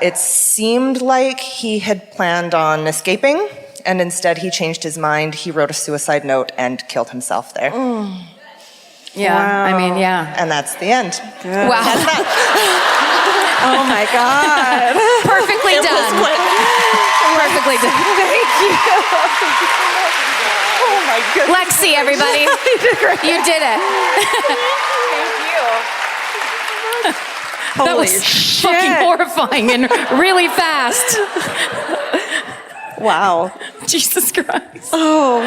[SPEAKER 7] it seemed like he had planned on escaping, and instead he changed his mind. He wrote a suicide note and killed himself there.
[SPEAKER 1] Yeah. I mean, yeah.
[SPEAKER 7] And that's the end.
[SPEAKER 1] Wow.
[SPEAKER 4] Oh my God.
[SPEAKER 1] Perfectly done. Perfectly done.
[SPEAKER 4] Thank you. Oh my goodness.
[SPEAKER 1] Lexi, everybody. You did it. That was fucking horrifying and really fast.
[SPEAKER 4] Wow.
[SPEAKER 1] Jesus Christ.
[SPEAKER 4] Oh.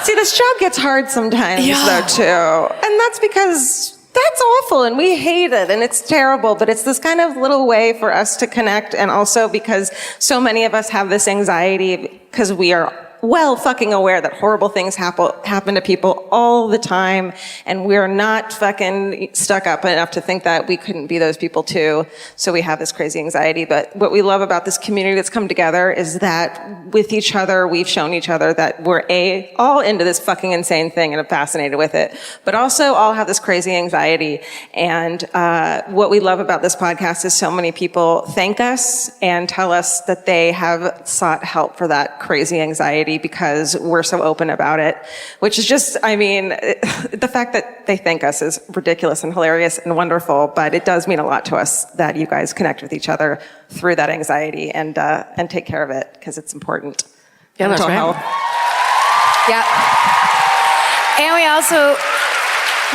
[SPEAKER 4] See, this job gets hard sometimes, though, too. And that's because that's awful, and we hate it, and it's terrible, but it's this kind of little way for us to connect, and also because so many of us have this anxiety because we are well fucking aware that horrible things happen to people all the time, and we're not fucking stuck up enough to think that we couldn't be those people too. So we have this crazy anxiety. But what we love about this community that's come together is that with each other, we've shown each other that we're all into this fucking insane thing and are fascinated with it, but also all have this crazy anxiety. And what we love about this podcast is so many people thank us and tell us that they have sought help for that crazy anxiety because we're so open about it, which is just, I mean, the fact that they thank us is ridiculous and hilarious and wonderful, but it does mean a lot to us that you guys connect with each other through that anxiety and take care of it because it's important.
[SPEAKER 1] Yeah, that's
[SPEAKER 4] Mental
[SPEAKER 1] right.
[SPEAKER 4] health.
[SPEAKER 1] Yeah. And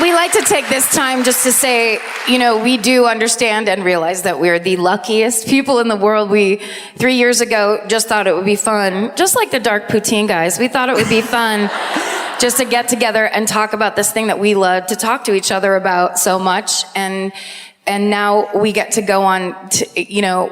[SPEAKER 1] we like to take this time just to say, we do understand and realize that we're the luckiest people in the world. We, 3 years ago, just thought it would be fun, just like the Dark Poutine guys. We thought it would be fun just to get together and talk about this thing that we love to talk to each other about so much. And now we get to go on to,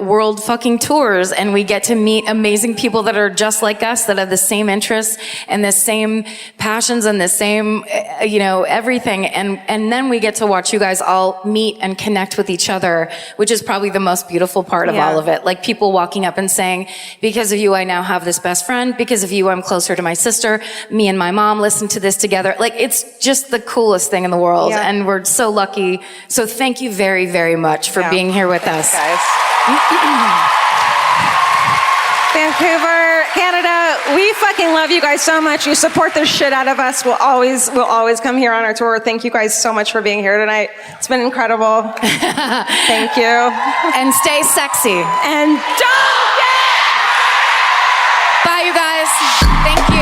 [SPEAKER 1] world fucking tours, and we get to meet amazing people that are just like us, that have the same interests and the same passions and the same, everything. And then we get to watch you guys all meet and connect with each other, which is probably the most beautiful part of all of it. Like people walking up and saying, because of you, I now have this best friend. Because of you, I'm closer to my sister. Me and my mom listen to this together. Like it's just the coolest thing in the world.
[SPEAKER 4] Yeah.
[SPEAKER 1] And we're so lucky. So thank you very, very much for being here with us.
[SPEAKER 4] Guys. Vancouver, Canada, we fucking love you guys so much. You support the shit out of us. We'll always come here on our tour. Thank you guys so much for being here tonight. It's been incredible. Thank you.
[SPEAKER 1] And stay sexy.
[SPEAKER 4] And don't
[SPEAKER 1] Bye, you guys. Thank you.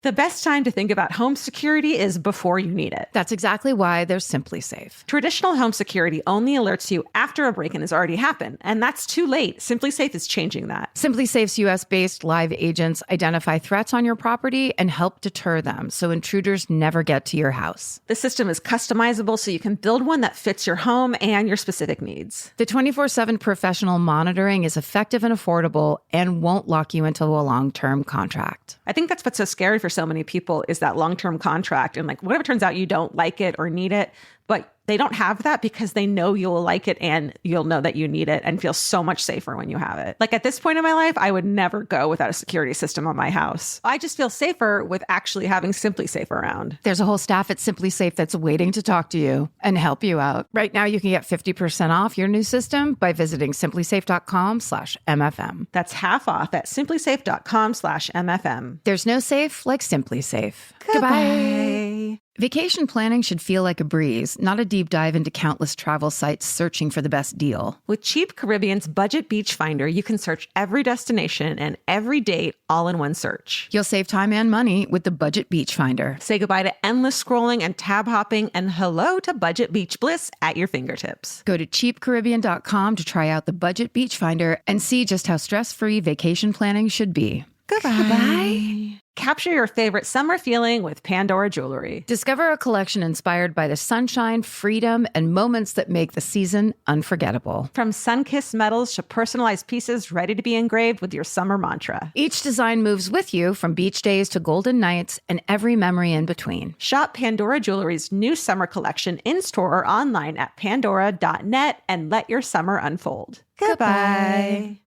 [SPEAKER 3] The best time to think about home security is before you need it.
[SPEAKER 2] That's exactly why there's Simply Safe.
[SPEAKER 3] Traditional home security only alerts you after a break-in has already happened, and that's too late. Simply Safe is changing that.
[SPEAKER 2] Simply Safe's US-based live agents identify threats on your property and help deter them so intruders never get to your house.
[SPEAKER 3] The system is customizable so you can build one that fits your home and your specific needs.
[SPEAKER 2] The 24/7 professional monitoring is effective and affordable and won't lock you into a long-term contract.
[SPEAKER 3] I think that's what's so scary for so many people is that long-term contract. And like, whatever turns out you don't like it or need it, but they don't have that because they know you'll like it and you'll know that you need it and feel so much safer when you have it. Like at this point in my life, I would never go without a security system on my house. I just feel safer with actually having Simply Safe around.
[SPEAKER 2] There's a whole staff at Simply Safe that's waiting to talk to you and help you out. Right now, you can get 50% off your new system by visiting simplysafe.com/MFM.
[SPEAKER 3] That's half off at simplysafe.com/MFM.
[SPEAKER 2] There's no safe like Simply Safe.
[SPEAKER 3] Goodbye.
[SPEAKER 2] Vacation planning should feel like a breeze, not a deep dive into countless travel sites searching for the best deal.
[SPEAKER 3] With Cheap Caribbean's Budget Beach Finder, you can search every destination and every date all in one search.
[SPEAKER 2] You'll save time and money with the Budget Beach Finder.
[SPEAKER 3] Say goodbye to endless scrolling and tab hopping and hello to Budget Beach Bliss at your fingertips.
[SPEAKER 2] Go to cheapcaribbean.com to try out the Budget Beach Finder and see just how stress-free vacation planning should be.
[SPEAKER 3] Goodbye. Capture your favorite summer feeling with Pandora Jewelry.
[SPEAKER 2] Discover a collection inspired by the sunshine, freedom, and moments that make the season unforgettable.
[SPEAKER 3] From sun-kissed metals to personalized pieces ready to be engraved with your summer mantra.
[SPEAKER 2] Each design moves with you from beach days to golden nights and every memory in between.
[SPEAKER 3] Shop Pandora Jewelry's new summer collection in-store or online at pandora.net and let your summer unfold. Goodbye.